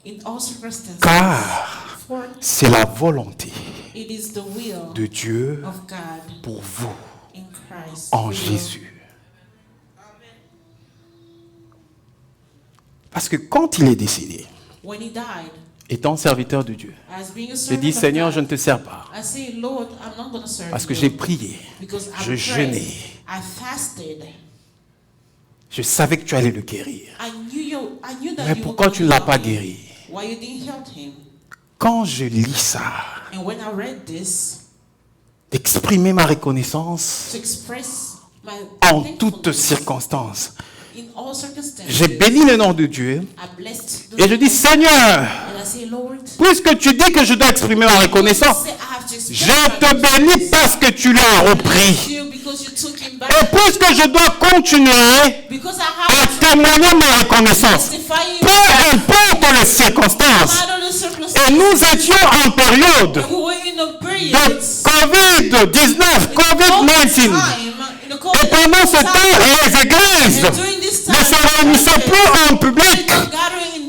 in all circumstances. Car For c'est la volonté it is the will de Dieu of God pour vous in Christ. en for you. Jésus. Parce que quand il est décédé, When he died, étant serviteur de Dieu, as being a j'ai servant dit, of Seigneur, God, je ne te sers pas. I say, Lord, I'm not going to serve Parce que you j'ai prié, because I je prayed, jeûnais. I fasted. Je savais que tu allais le guérir. I knew that Mais you pourquoi were tu ne going l'as to pas heal him. guéri? Why you didn't help him? Quand je lis ça, And when I read this, d'exprimer ma reconnaissance to express my en thankfulness toutes circonstances. in all circumstances, J'ai béni le nom de Dieu I blessed the et je dis, Seigneur, and I say, Lord, puisque tu dis que je dois exprimer ma reconnaissance, say I have to express je my te bénis parce que tu l'as repris. thank you because you took him Et back. puisque je dois continuer Because I à have to témoigner ma reconnaissance, testify him peu importe les circonstances. out of the circumstances. Et nous étions en période We were in a de period COVID-19, COVID COVID-19. time, in the Et COVID pendant ce time. temps, les églises And during this ne se réunissait plus en public.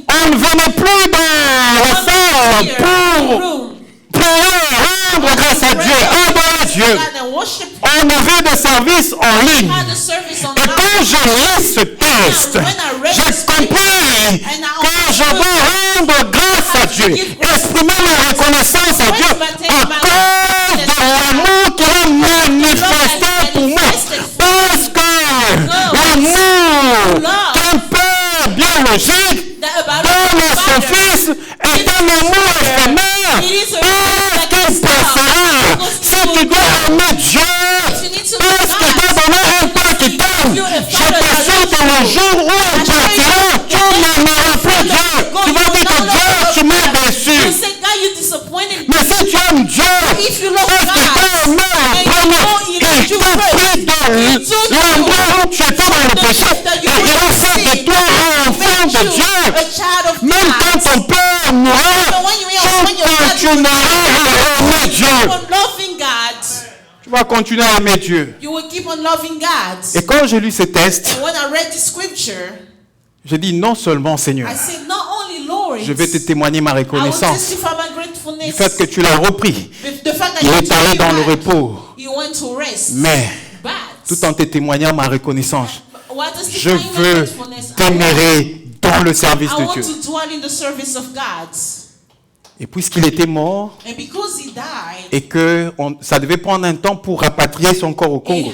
On ne venait plus dans la salle pour prier, rendre grâce à Dieu, adorer Dieu. On avait des services en ligne. Et quand je lis ce texte, j'ai compris que je dois rendre grâce à Dieu, exprimer ma reconnaissance à Dieu à cause de l'amour qu'il a manifesté pour moi. Parce que l'amour qu'un père biologique donne à son fils est un amour éphémère. Parce qu'il passera. Si tu dois aimer Dieu, parce qu'il t'a donné un père qui t'aime, je t'assure que le jour où il partira, tu n'aimeras plus Dieu. Tu vas dire que Dieu, tu m'as déçu. Mais si tu aimes Dieu, parce qu'il t'a aimé en premier, il t'a pris de l'endroit où tu étais dans le péché, et il a fait de toi un enfant de Dieu. Même quand ton père mourra, tu continueras à aimer Dieu. Tu vas continuer à aimer Dieu. Et quand j'ai lu ce texte, j'ai dit non seulement Seigneur, je vais te témoigner ma reconnaissance du fait que tu l'as repris. Il est allé dans le repos. Mais tout en te témoignant ma reconnaissance, je veux demeurer dans le service de Dieu. Et puisqu'il était mort, et que ça devait prendre un temps pour rapatrier son corps au Congo,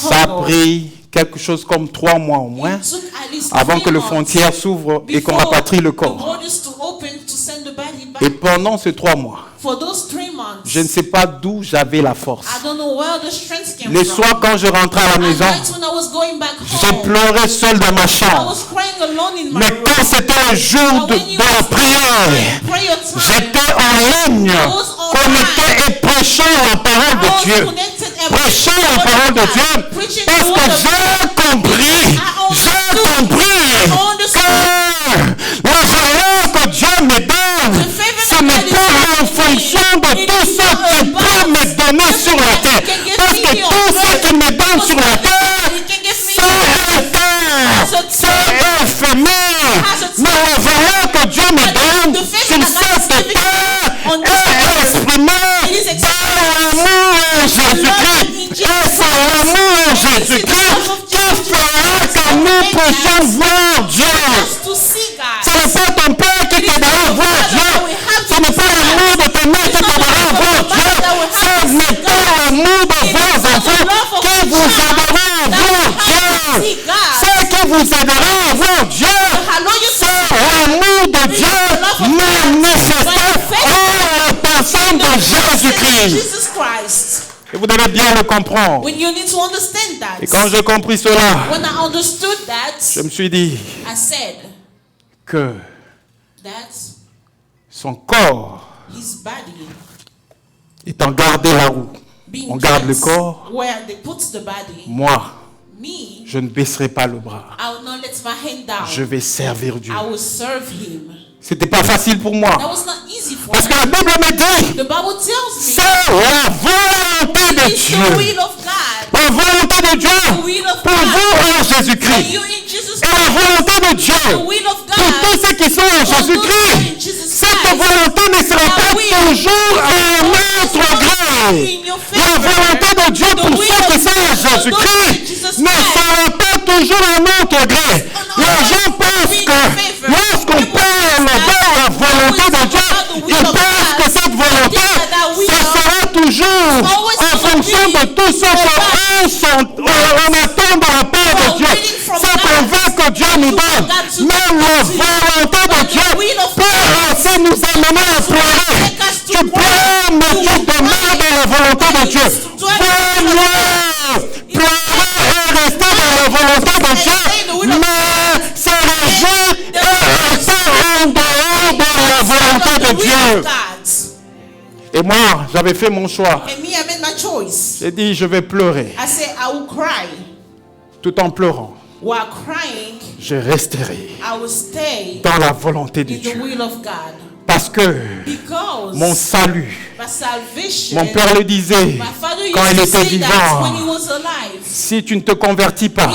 ça a pris quelque chose comme 3 mois au moins avant que les frontières s'ouvrent et qu'on rapatrie le corps. Et pendant ces 3 mois, je ne sais pas d'où j'avais la force. Les soirs quand je rentrais à la maison, je pleurais seul dans ma chambre. Mais quand c'était le jour de la prière, j'étais en ligne, connecté et prêchant la parole de Dieu. Prêchant la parole de Dieu, parce que j'ai compris que la valeur que Dieu me donne, ce n'est pas en fonction de tout ce qu'il peut me donner sur la terre. Parce que tout ce qu'il me donne sur la terre, c'est éphémère. Mais la valeur que Dieu me donne sur cette terre est exprimée dans l'amour en Jésus-Christ. Et c'est l'amour en Jésus-Christ qui fera que nous puissions voir Dieu. Ce n'est pas ton père qui t'aidera à voir Dieu. Ce n'est pas l'amour de ta mère qui t'aidera à voir Dieu. Ce n'est pas l'amour de vos enfants qui vous aidera à voir Dieu. Ce qui vous aidera à voir Dieu, c'est l'amour de Dieu manifesté en la personne de Jésus-Christ. Et vous devez bien le comprendre. Et quand j'ai compris cela, je me suis dit que son corps étant gardé là où on garde le corps, moi, je ne baisserai pas le bras. Je vais servir Dieu. C'était pas facile pour moi. Parce que la Bible me dit, c'est la volonté de Dieu. La volonté de Dieu pour vous en Jésus-Christ. Et la volonté de Dieu pour tous ceux qui sont en Jésus-Christ. Cette volonté ne sera pas toujours à notre gré. La volonté de Dieu pour ceux qui sont en Jésus-Christ ne sera pas toujours à notre gré. Les gens pensent que lorsqu'on parle de la volonté de Dieu, ils pensent que cette volonté, ça sera toujours en fonction de tout ce qu'on attend de la part de Dieu. C'est qu'on veut que Dieu nous donne. Mais la volonté de Dieu peut aussi nous amener à pleurer. Tu pleures, mais tu demeures dans la volonté de Dieu. Pleurer et rester dans la volonté de Dieu, mais se réjouir et rester en dehors de la volonté de Dieu. Et moi, j'avais fait mon choix. J'ai dit, je vais pleurer. Tout en pleurant, je resterai dans la volonté de Dieu. Parce que mon salut, mon père le disait quand il était vivant, si tu ne te convertis pas,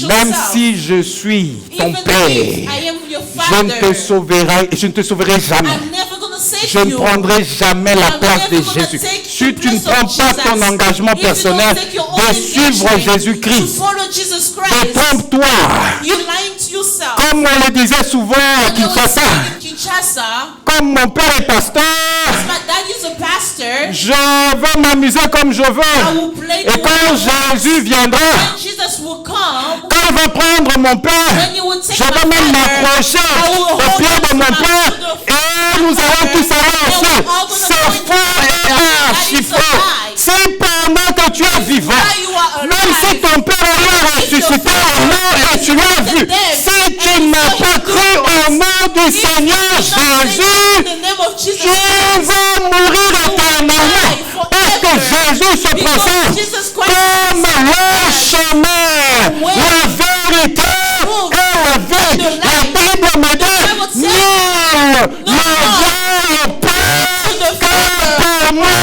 même si je suis ton père, je ne te sauverai jamais. Je ne prendrai jamais la place de Jésus. Si tu ne prends pas ton engagement personnel de suivre Jésus-Christ, détrompe-toi. Comme on le disait souvent à Kinshasa, comme mon père est pasteur, je vais m'amuser comme je veux. Et quand Jésus viendra, quand il va prendre mon père, je vais même m'accrocher au pied de mon père et nous allons tous aller ensemble. C'est faux et archi-faux. C'est pendant que tu es vivant, même si ton père est ressuscité en mort et tu l'as vu, si tu n'as pas cru au nom du Seigneur Jésus, tu vas mourir éternellement. Parce que Jésus se présente comme le chemin, la vérité et la vie. La Bible me dit, nul ne vient au Père que par moi.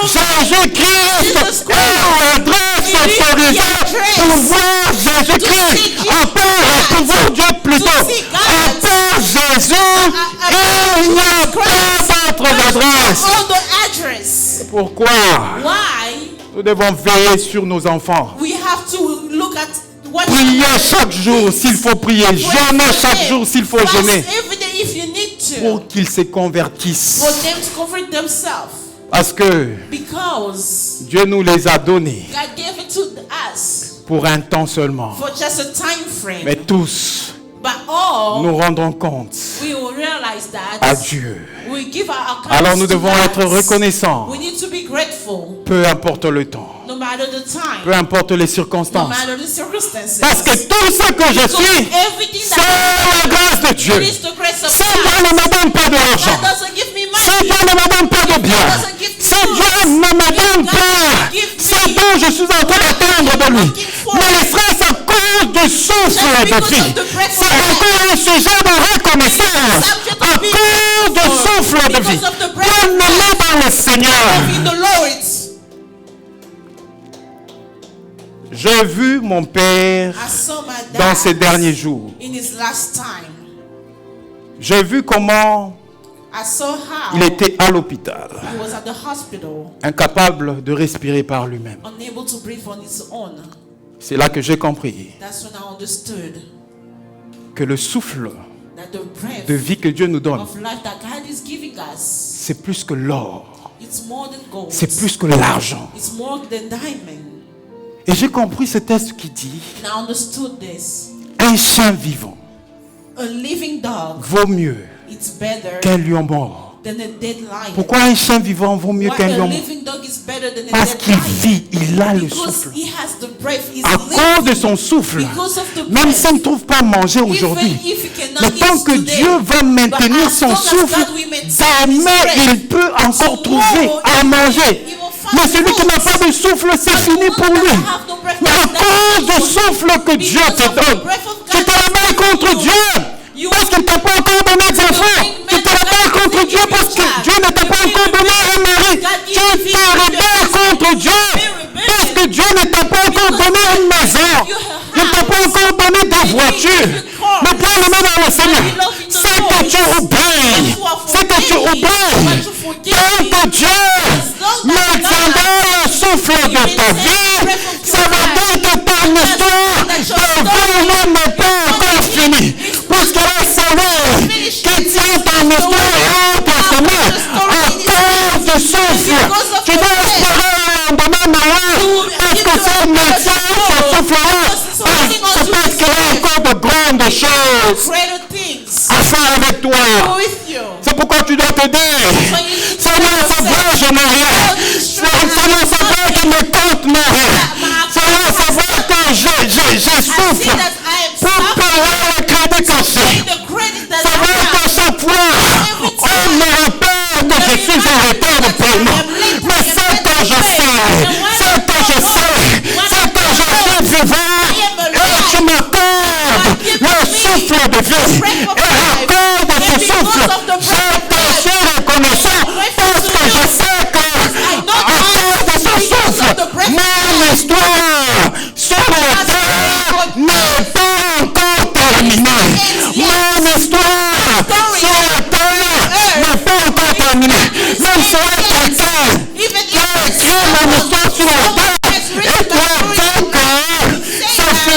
Jésus-Christ est l'adresse autorisée pour voir Jésus-Christ. À part pour voir Dieu plutôt. À part Jésus, il n'y a pas d'autre adresse. Pourquoi? Nous devons veiller sur nos enfants. Prier chaque jour s'il faut prier. Jeûner chaque jour s'il faut jeûner. Pour qu'ils se convertissent. Parce que Dieu nous les a donnés pour un temps seulement. Mais tous, nous rendrons compte à Dieu. Alors nous devons être reconnaissants. Peu importe le temps. Peu importe les circonstances. Parce que tout ce que je suis, c'est la grâce de Dieu. Si Dieu ne me donne pas de l'argent, si Dieu ne me donne pas de bien, si Dieu ne me donne pas ce dont je suis en train d'attendre de lui, mais les frères, c'est à cause du souffle de vie. C'est encore un sujet de reconnaissance. À cause du souffle de vie. Bien-aimé dans le Seigneur. J'ai vu mon père dans ces derniers jours. J'ai vu comment il était à l'hôpital, incapable de respirer par lui-même. C'est là que j'ai compris que le souffle de vie que Dieu nous donne, c'est plus que l'or, c'est plus que l'argent. Et j'ai compris ce texte qui dit un chien vivant vaut mieux qu'un lion mort. Pourquoi un chien vivant vaut mieux qu'un lion mort? Parce qu'il vit, il a le souffle. À cause de son souffle, même s'il ne trouve pas à manger aujourd'hui, mais tant que Dieu va maintenir son souffle, demain il peut encore trouver à manger. Mais celui qui n'a pas de souffle, c'est fini pour lui. Mais à cause du souffle que Dieu te donne, tu te rebelles contre Dieu. Parce qu'il ne t'a pas encore donné d'enfants. Tu te rebelles contre Dieu parce que Dieu ne t'a pas encore donné un mari. Tu te rebelles contre Dieu parce que Dieu ne t'a pas encore donné une maison. Il ne t'a pas encore donné de voiture. Mais bien aimé dans le Seigneur, c'est que tu oublies. C'est que tu oublies. Tant que Dieu maintiendra le souffle de ta vie, ça veut dire que ton histoire de vie n'est pas encore finie. Parce que le salut qui tient ton histoire entre ses mains, à cause du souffle, tu dois espérer un domaine malheur, parce que ce médecin, ce souffle-là, c'est parce qu'il y a encore de grandes choses à faire avec toi. C'est pourquoi tu dois te dire, Seigneur, c'est vrai, je n'ai rien. Seigneur, c'est vrai qu'il me compte mon rien. Seigneur, c'est vrai que je souffre pour payer le crédit caché. C'est vrai que chaque fois, on me rappelle que je suis en retard de paiement. Mais c'est que je sais, c'est que je suis vivant et tu m'accordes le souffle de vie. Et à cause de ce souffle,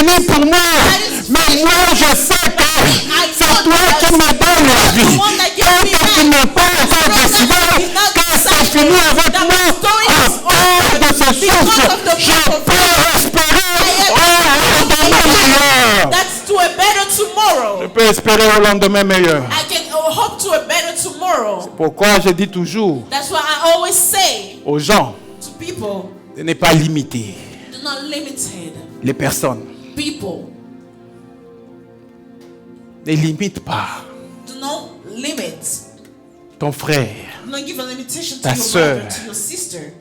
fini pour moi. Mais moi, je sais que c'est toi qui me donnes la vie. Quand tu n'as pas encore décidé que c'est fini avec moi, à cause de ce souffle, je peux espérer au lendemain meilleur. That's to a better tomorrow. Je peux espérer au lendemain meilleur. I can hope to a better tomorrow. Pourquoi je dis toujours That's why I always say aux gens to people, de ne pas limiter do not limit les personnes. people. Ne limite pas Do not limit. ton frère. Do not give a limitation to Ta your sœur. brother, to your sister.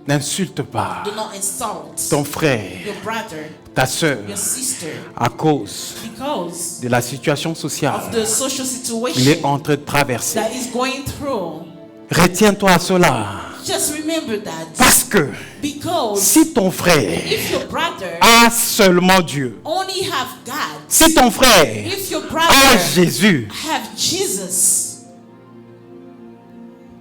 N'insulte pas Do not insult ton frère, your brother, ta sœur, your sister, à cause because de la situation sociale of the social qu'il est situation en train de traverser. that is going through. Retiens-toi à cela. Just remember that. Parce que Because si ton frère if your brother a seulement Dieu, only have God, si ton frère if your a brother Jésus, have Jesus,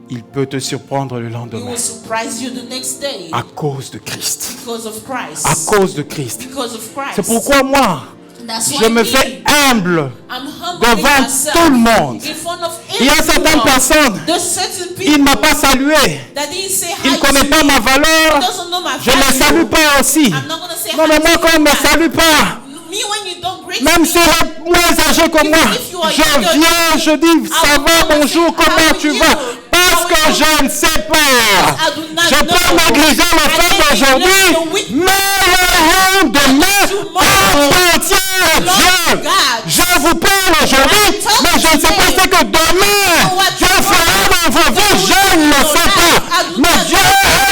il peut te surprendre le he lendemain will surprise you the next day à cause de Christ. because of Christ. À cause de Christ. Because of Christ. C'est pourquoi moi, That's je why me me, fais humble I'm humbling devant myself tout le monde. in front of Il y a certaines everyone. personnes, There's certain il ne people m'a pas salué. that didn't say Il hi ne connaît to pas me. ma valeur. Doesn't know my Je ne value. salue pas aussi. I'm not gonna say Non, hi mais to moi, you quand on ne me back. salue pas, Me when you don't greet même me, s'il est moins âgé que moi, if you are je younger, viens, je dis, ça va, bonjour, comment tu vas? Parce que je ne sais pas. I do not Je peux know. négliger le I fait can d'aujourd'hui, neglect the weak- mais le demain appartient à Dieu. Je vous parle aujourd'hui, mais je ne sais pas ce que demain Dieu fera dans vos vies, je ne le sais pas. Mais Dieu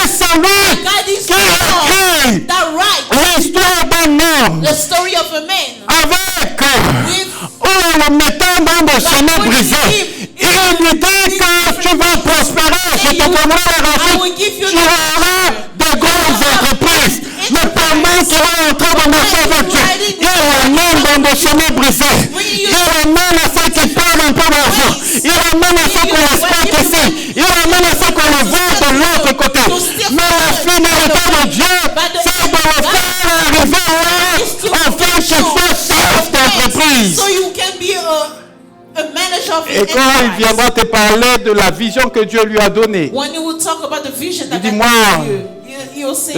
est celui God is qui écrit that right. l'histoire d'un homme The story of a man avec with le mettant dans des chemins brisés. Il lui dit que tu vas prospérer, je te donnerai la réussite, tu auras de grandes entreprises. Mais pendant qu'il est en train de marcher avec Dieu, il ramène dans des chemins brisés. Il ramène à ceux qui perdent un peu d'argent. Il ramène à ceux qu'on respecte ici. Il ramène à ceux qu'on le voit de l'autre côté. Mais la finalité de Dieu, c'est de le faire arriver là, afin qu'il fasse chef d'entreprise. so you can be a manager of Et an quand il enterprise. viendra te parler de la vision que Dieu lui a donnée, When you will talk about the vision that dis, God moi, gave you, you'll say,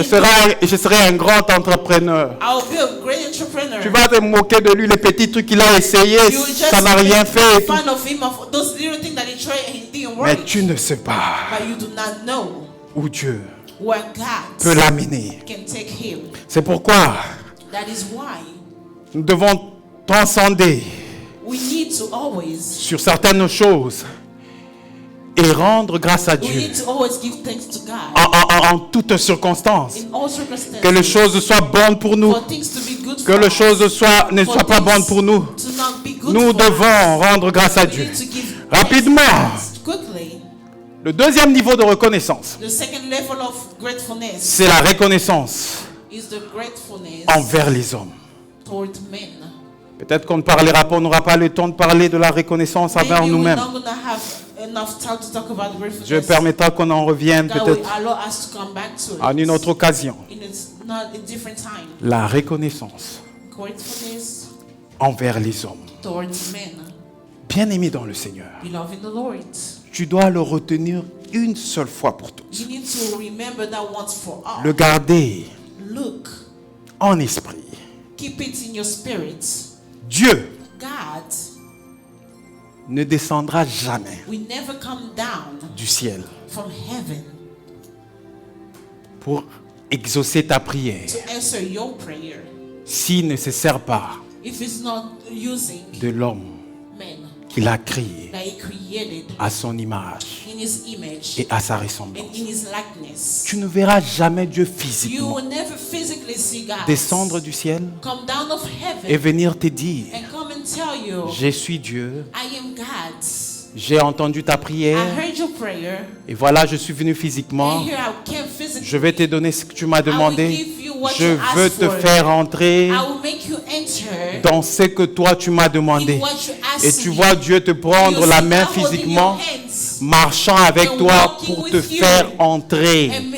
je serai un grand entrepreneur. I'll be a great entrepreneur. Tu vas te moquer de lui, les petits trucs qu'il a essayé, You will just ça n'a rien fait. make fun of him of those little things that he tried and it didn't work. Mais tu ne sais pas But you do not know où Dieu where God peut l'amener. can take him. C'est pourquoi That is why nous devons transcender we need to always sur certaines choses et rendre grâce à we Dieu need to always give thanks to God en toutes circonstances. in all circumstances. Que les choses soient bonnes pour nous, For things to be good que for les us, choses ne for soient pas things bonnes pour nous. to not be good Nous for devons us. rendre grâce à We Dieu. need to give Rapidement. thanks quickly. Le deuxième niveau de reconnaissance, The second level of gratefulness c'est la reconnaissance is the gratefulness envers les hommes. toward men. Peut-être qu'on ne parlera pas, on n'aura pas le temps de parler de la reconnaissance envers Maybe we're nous-mêmes. not going to have enough time to talk about gratefulness. Dieu permettra qu'on en revienne God will peut-être allow us to come back to en it une autre occasion. in a different time. La reconnaissance Gratefulness envers les hommes. towards men. Bien-aimé dans le Seigneur, Beloved in the Lord, tu dois le retenir une seule fois pour toutes. you need to remember that once for all. Le garder Look, en esprit. keep it in your spirit. Dieu God ne descendra jamais will never come down du ciel from heaven pour exaucer ta prière to answer your prayer s'il ne se sert pas if it's not using de l'homme men qu'il a créé that he created à son image in his image et à sa and ressemblance. in his likeness. Tu ne verras jamais Dieu You physiquement will never physically see God descendre du ciel come down of et heaven venir te dire, and come and tell you, je suis Dieu, I am God. j'ai entendu ta I prière heard your prayer et voilà, je suis venu physiquement. and here I came physically. Je vais te donner ce que tu m'as I will demandé. give you what Je you veux asked te for. faire entrer I will make you enter dans ce que toi tu m'as in demandé. what you asked Et tu me. vois Dieu te prendre You la see main God holding physiquement, your hands marchant avec and toi walking pour with te you faire entrer. and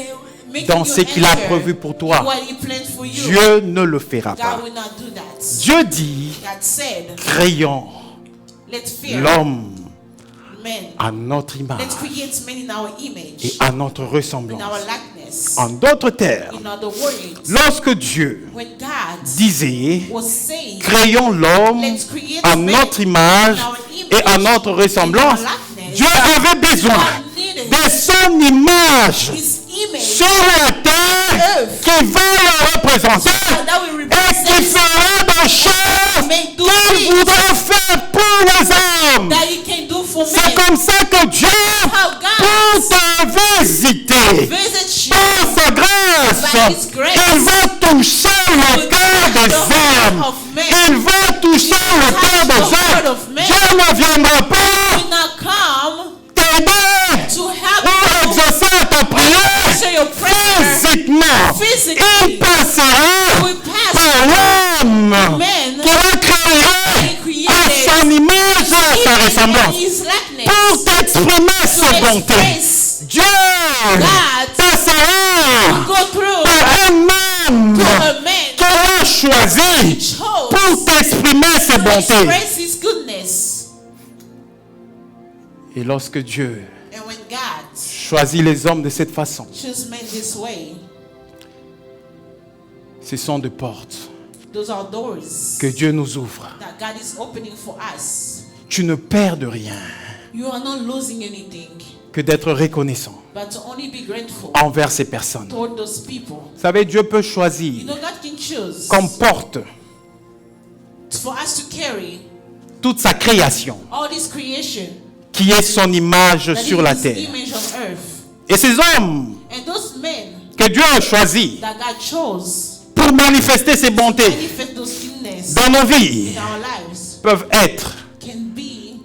dans ce qu'il a prévu pour toi, Dieu ne le fera pas. Dieu dit, créons l'homme à notre image et à notre ressemblance. En d'autres termes, lorsque Dieu disait, créons l'homme à notre image et à notre ressemblance, Dieu avait besoin de son image sur la terre qui va le représenter et qui fera des choses qu'il voudra faire pour les hommes. C'est comme ça que Dieu peut te visiter. Par sa grâce, il va toucher le cœur des hommes. Il va toucher le cœur des hommes. Dieu ne viendra pas t'aider ou exaucer ta prière physiquement. Il passera par l'homme qui va créer à son image et à sa ressemblance pour t'exprimer sa bonté. Dieu passera par un homme qui a choisi pour t'exprimer sa bonté. Et lorsque Dieu choisit les hommes de cette façon, ce sont des portes que Dieu nous ouvre. Tu ne perds de rien que d'être reconnaissant envers ces personnes. Vous savez, Dieu peut choisir comme porte toute sa création qui est son image sur la terre. Et ces hommes que Dieu a choisis pour manifester ses bontés dans nos vies peuvent être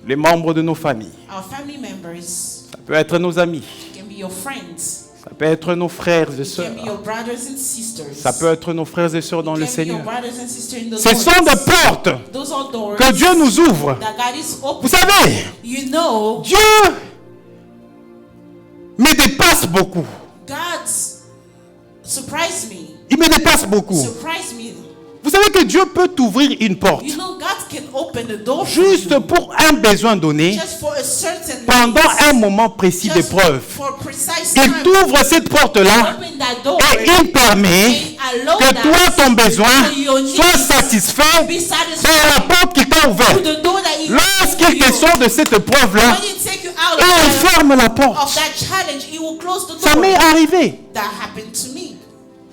les membres de nos familles. Ça peut être nos amis. Ça peut être nos frères et sœurs. Ça peut être nos frères et sœurs dans le Seigneur. Ce sont des portes que Dieu nous ouvre. Vous savez, Dieu me dépasse beaucoup. Il me dépasse beaucoup. Vous savez que Dieu peut t'ouvrir une porte juste pour un besoin donné pendant un moment précis d'épreuve. Il t'ouvre cette porte-là et il permet que toi, ton besoin soit satisfait par la porte qu'il t'a ouverte. Lorsqu'il te sort de cette épreuve-là, il ferme la porte. Ça m'est arrivé.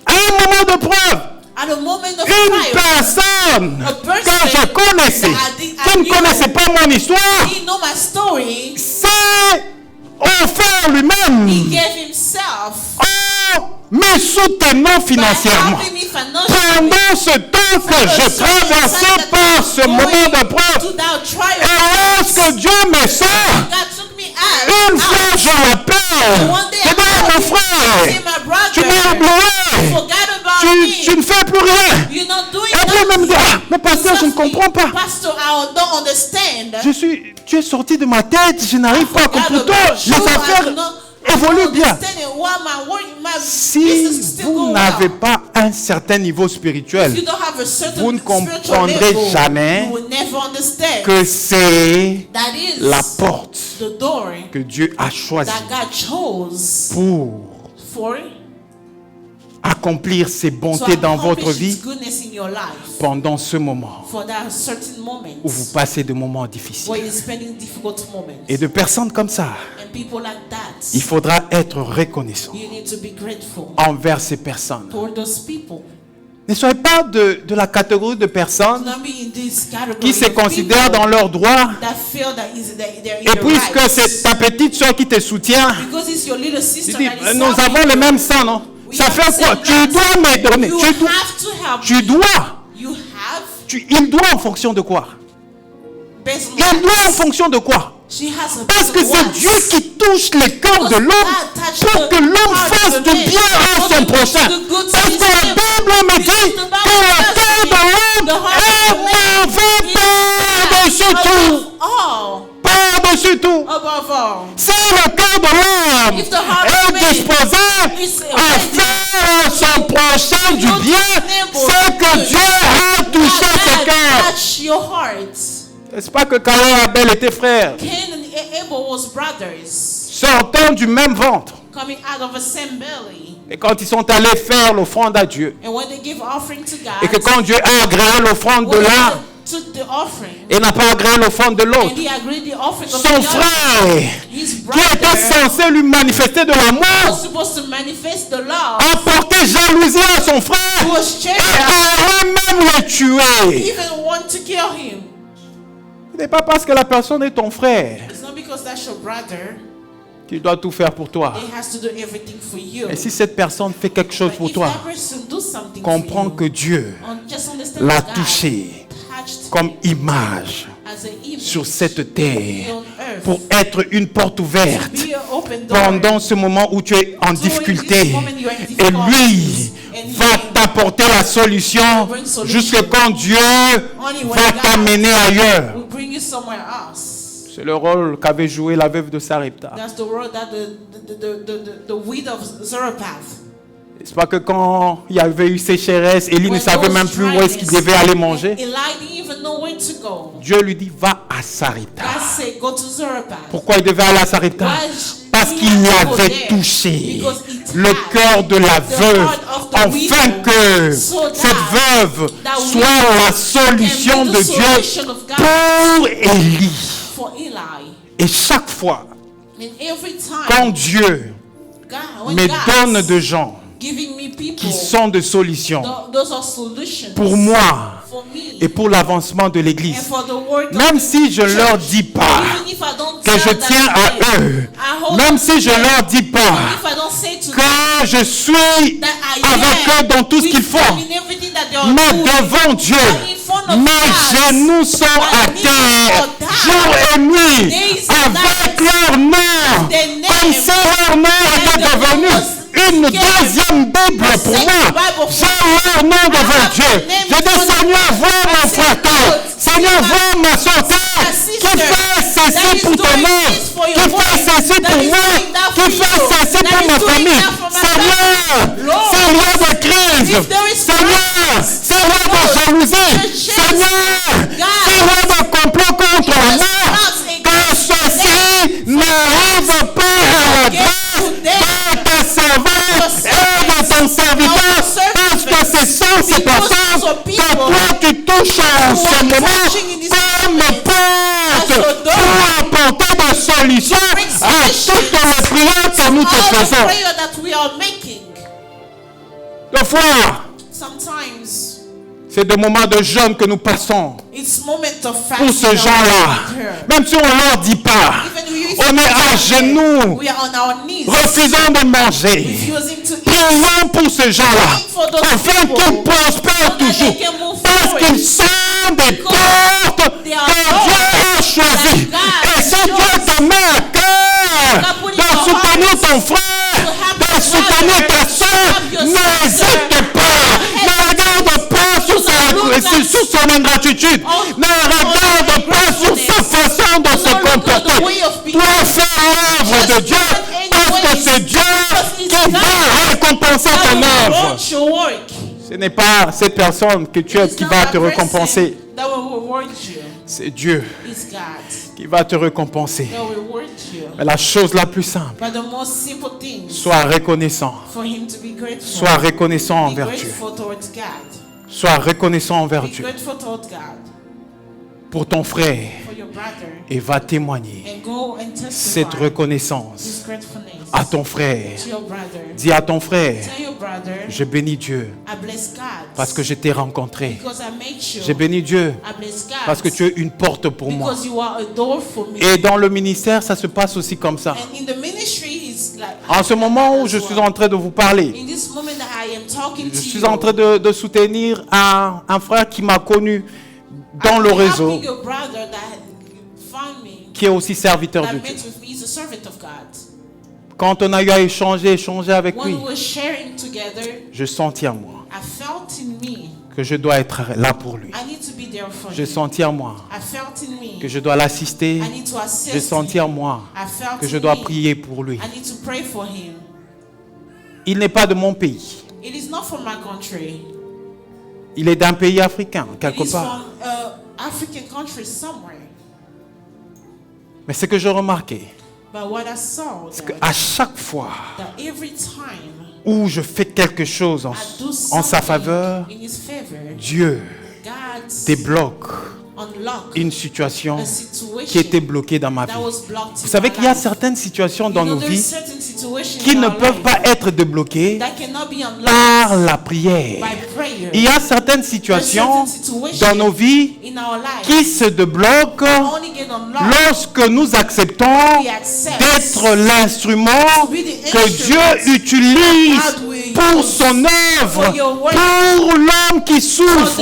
À un moment d'épreuve, une personne que je connaissais, qui ne connaissait pas mon histoire, s'est offert lui-même en me soutenant financièrement. Pendant ce temps que je traversais par ce moment d'épreuve, et lorsque Dieu me sort, une fois je l'appelle, je dis à mon frère, tu m'as oublié, tu ne fais plus rien. Et puis il me dit, mais pasteur, je ne comprends pas. Tu es sorti de ma tête, je n'arrive pas à comprendre. Les affaires évoluent bien. Si vous n'avez pas un certain niveau spirituel, vous ne comprendrez jamais que c'est la porte que Dieu a choisie pour accomplir ses bontés dans votre vie pendant ce moment où vous passez des moments difficiles. Et de personnes comme ça, il faudra être reconnaissant envers ces personnes. Ne soyez pas de la catégorie de personnes qui se considèrent dans leurs droits. Et puisque c'est ta petite soeur qui te soutient, tu dis, nous avons le même sang, non? Ça fait quoi? Tu dois me donner. Il doit en fonction de quoi? Il doit en fonction de quoi? Parce que c'est Dieu qui touche les cœurs de l'homme pour que l'homme fasse du bien à son prochain. Parce que la Bible me dit que la terre de l'homme est mauvais par-dessus par-dessus tout, above all, si le cœur de l'homme if the heart of est man disposé is à faire à son prochain du bien, c'est que Dieu a touché ce cœur. touch your heart. N'est-ce pas que Caïn et Abel étaient frères, Cain and Abel was brothers, sortant du même ventre? coming out of the same belly. Et quand ils sont allés faire l'offrande à Dieu, And when they give offering to God, et que quand Dieu a agréé l'offrande de when l'un God took the offering, et n'a pas agréé l'offrande de l'autre, and he agreed the offering of son the other, frère, his qui brother était censé lui manifester de was l'amour, supposed to manifest the love, a porté jalousie à son frère he was et jealous, a même le tué. even want to kill him. Ce n'est pas parce que la personne est ton frère It's not because that's your brother, qu'il doit tout faire pour toi. he has to do everything for you. Et si cette personne fait quelque chose But pour if toi, that person do something comprends for que you, Dieu just understand l'a that God touché touched comme image as an image sur cette terre on earth pour être une porte ouverte be an open door. pendant ce moment où tu es en difficulté. Et lui va t'apporter la solution jusqu'à quand Dieu va t'amener ailleurs. Will bring you somewhere else. C'est le rôle qu'avait joué la veuve de Sarepta. That's the word that the widow of Zarephath. C'est pas que quand il y avait eu sécheresse, Élie ne When savait there même was plus où est-ce qu'il devait aller manger. Eli didn't even know where to go. Dieu lui dit, va à Sarepta. God said, go to Zarephath. Pourquoi il devait aller à Sarepta? Parce qu'il y avait touché le cœur de la veuve, afin que cette veuve soit la solution de Dieu pour Élie. For Eli. Et chaque fois, And every time, quand Dieu when me God donne de gens giving me people, qui sont de solutions those are solutions pour moi for me et pour l'avancement de and l'Église, for the work of même si je the leur church, dis pas even if I don't que tell je them tiens that à eux, I hold même on si to je them, leur dis pas if I don't say to them que je suis that I avec am eux dans tout ce with qu'ils font, them in everything that they are mais doing, devant Dieu, but in front of mes God, genoux sont à my knees terre, are down, jour et nuit, days and avec nights, leur nom, their name, comme si leur nom était and the devenu Lord's une given deuxième Bible the pour second moi. Bible for J'ai leur nom devant have Dieu. the name Je dis, in front of Seigneur, God. vois I mon say, frère, Lord, Seigneur, see vois ma soeur, my qui sister fait that ceci is pour ton doing œuvre, this for qui your fait work, ceci that pour is moi, doing that qui for fait you, ceci that pour is ma doing famille. that for my Seigneur, Lord, c'est lieu de crise. if there is Seigneur, c'est lieu de Lord, jalousie. the church, Seigneur, God, c'est lieu de complot contre Just moi. not Que ceci n'arrive pas à la grâce de ta servante et de ton serviteur, parce que ce sont ces personnes que toi tu touches en ce moment comme porte pour apporter des solutions à toutes les prières que nous te all the faisons. prayer that we are making. Des fois, Sometimes c'est des moments de jeûne que nous passons it's moment of pour fasting. ces gens-là. Même si on ne leur dit pas, on est à genoux, We are on our knees, refusant de manger. refusing to eat. Prions pour ces gens-là, afin qu'ils prospèrent toujours, parce qu'ils sont des portes que Dieu a choisies. Et si Dieu te met à cœur de soutenir ton frère, de soutenir ta soeur, n'hésite pas. Ne regarde pas sur son ingratitude. Ne regarde pas sur sa façon de se comporter. Toi, fais l'œuvre de Dieu, parce que c'est Dieu qui va récompenser ton œuvre. Ce n'est pas cette personne que tu es qui va te récompenser. C'est Dieu qui va te récompenser. Mais la chose la plus simple, sois reconnaissant. Sois reconnaissant envers Dieu. Sois reconnaissant envers Dieu pour ton frère et va témoigner cette reconnaissance à ton frère. Dis à ton frère, je bénis Dieu parce que je t'ai rencontré. Je bénis Dieu parce que tu es une porte pour moi. Et dans le ministère, ça se passe aussi comme ça. En ce moment où je suis en train de vous parler, je suis en train de soutenir un frère qui m'a connu dans le réseau, qui est aussi serviteur de Dieu. Quand on a eu à échanger avec lui, je sentis en moi que je dois être là pour lui. I need to be there for Je him. sentis en moi I felt in me. que je dois l'assister. I need to assist Je sentis en him. moi I felt que je in dois me. prier pour lui. I need to pray for him. Il n'est pas de mon pays. It is not from my country. Il est d'un pays africain, It quelque is part. from African country somewhere. Mais ce que je remarquais, But what I saw c'est that, qu'à chaque fois that every time où je fais quelque chose I do en sa something faveur, in his favor, Dieu God débloque unlock une situation a qui situation était bloquée dans ma vie. that was blocked Vous in savez my qu'il y a life. certaines situations dans You know, nos there is vies certain situations qui in ne our peuvent life pas être débloquées that cannot be unlocked par la prière. by prayer. Il y a certaines situations dans nos vies in our life qui se débloquent only get unlocked lorsque nous acceptons we accept d'être l'instrument to be the que Dieu utilise pour son œuvre, pour l'homme qui souffre,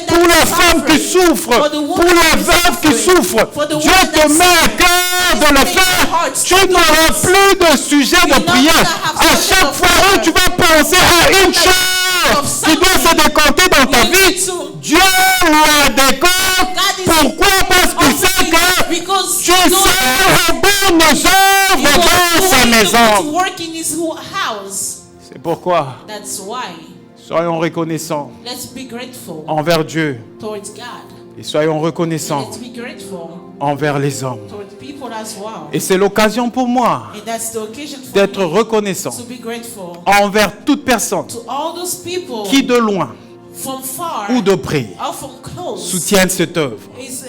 pour la femme qui souffre, pour la veuve qui souffre. Dieu te met à cœur de le faire. Tu n'auras plus de sujet de prière. À chaque fois où tu vas penser à une chose qui doit se décompter dans ta vie, Dieu la décompte. Pourquoi? Parce qu'il sait que tu seras bonne œuvre dans sa maison. work in his house. C'est pourquoi That's why soyons reconnaissants let's be grateful envers Dieu towards God. et soyons reconnaissants Let's be grateful envers les hommes. towards people as well. Et c'est l'occasion pour moi And that's the occasion for d'être me reconnaissant to be grateful envers toute personne to all those people qui de loin from far ou de près or from close soutiennent cette œuvre is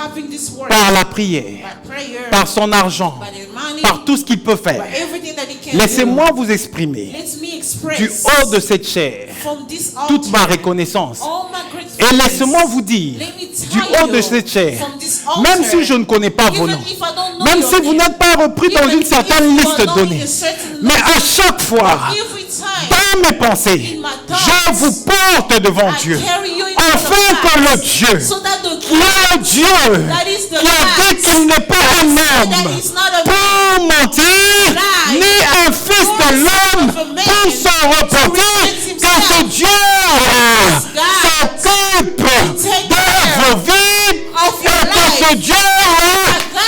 having this work par la prière, by prayer, par son argent, by their money, par tout ce qu'il peut faire. by everything that he can Laissez-moi do. vous exprimer Let me express du haut de cette chair from this toute ma altar reconnaissance. all my gratefulness. Et laissez-moi vous dire Let me tell du haut de you cette chair, from this altar, même si je ne connais pas vos even noms, if I don't know même your si vous name, n'êtes pas repris dans even une certaine if you liste are not in donnée, a certain mais à chaque fois, every time dans mes pensées, in my je thoughts, vous porte devant I Dieu, carry you in front of afin que God, le Dieu, so that the qui est Dieu, that is the qui a dit God qu'il n'est pas un that homme is not a pour mentir, lie, ni un fils de l'homme pour s'en repentir, que ce Dieu s'occupe de vos vies, of your et que ce life Dieu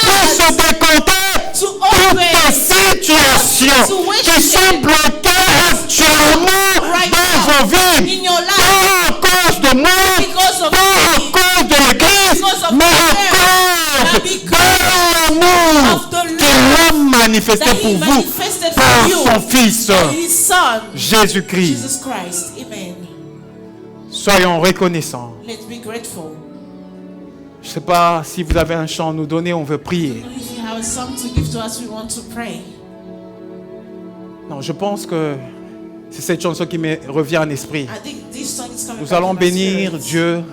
pour se décompter to toutes open les situations qui sont bloquées actuellement dans vos vies, in your life pas à cause de moi, because of pas à me, cause de l'Église, because of mais à prayer, cause de l'amour of the qu'il a manifesté that pour he vous manifested par for you son Fils, by his son Jésus-Christ. Jesus Christ. Amen. Soyons reconnaissants. Let's be grateful. Je ne sais pas si vous avez un chant à nous donner, on veut prier. If you have a song to give to us, we want to pray. Non, je pense que c'est cette chanson qui me revient en esprit. I think this song is coming Nous back allons to my bénir spirit. Dieu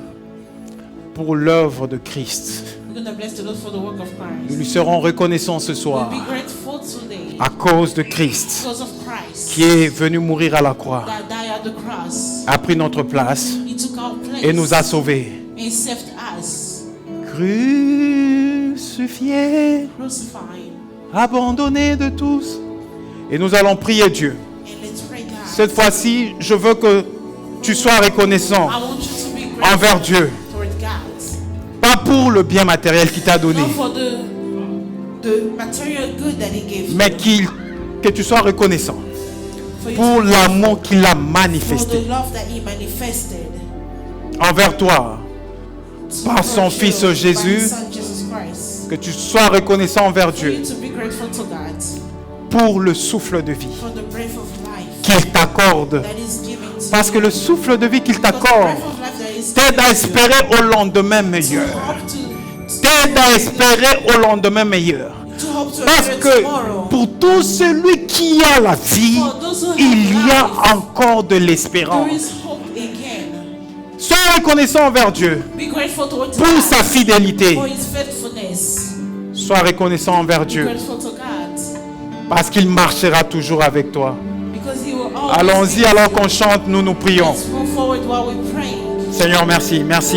pour l'œuvre de Christ. We're going to bless the Lord for the work of Nous Christ. lui serons reconnaissants ce We'll soir be grateful today à cause de Christ because of Christ qui est venu mourir à la croix, that died at the cross. a pris notre place He took our place et nous a sauvés. and saved us. Crucifié, Crucified. abandonné de tous. Et nous allons prier Dieu. And let's pray God. Cette fois-ci, je veux que tu sois reconnaissant I want you to be grateful envers Dieu. toward God. Pas pour le bien matériel qu'il t'a donné, Not for the material good that He gave you, mais que tu sois reconnaissant for you pour to- l'amour qu'il a for manifesté the love that He manifested envers toi, par son towards Fils you, by Jésus. His Son Jesus Christ. Que tu sois reconnaissant envers For you Dieu to be grateful to God pour le souffle de vie for the breath of life qu'il t'accorde. that is given to Parce que you. le souffle de vie qu'il Because the t'accorde breath of life that is t'aide à given espérer au lendemain to meilleur. you, to T'aide à espérer au lendemain meilleur. hope to Parce appear que tomorrow. pour tout celui qui a la vie, For those who have il y a life, encore de there l'espérance. is hope again. Sois reconnaissant envers Dieu Be grateful towards pour God sa fidélité. for His faithfulness. Sois reconnaissant envers Be Dieu grateful to God parce qu'il marchera toujours avec toi. because He will always Allons-y be alors with you. qu'on chante, nous prions. Let's move forward while we pray. Seigneur, merci, merci.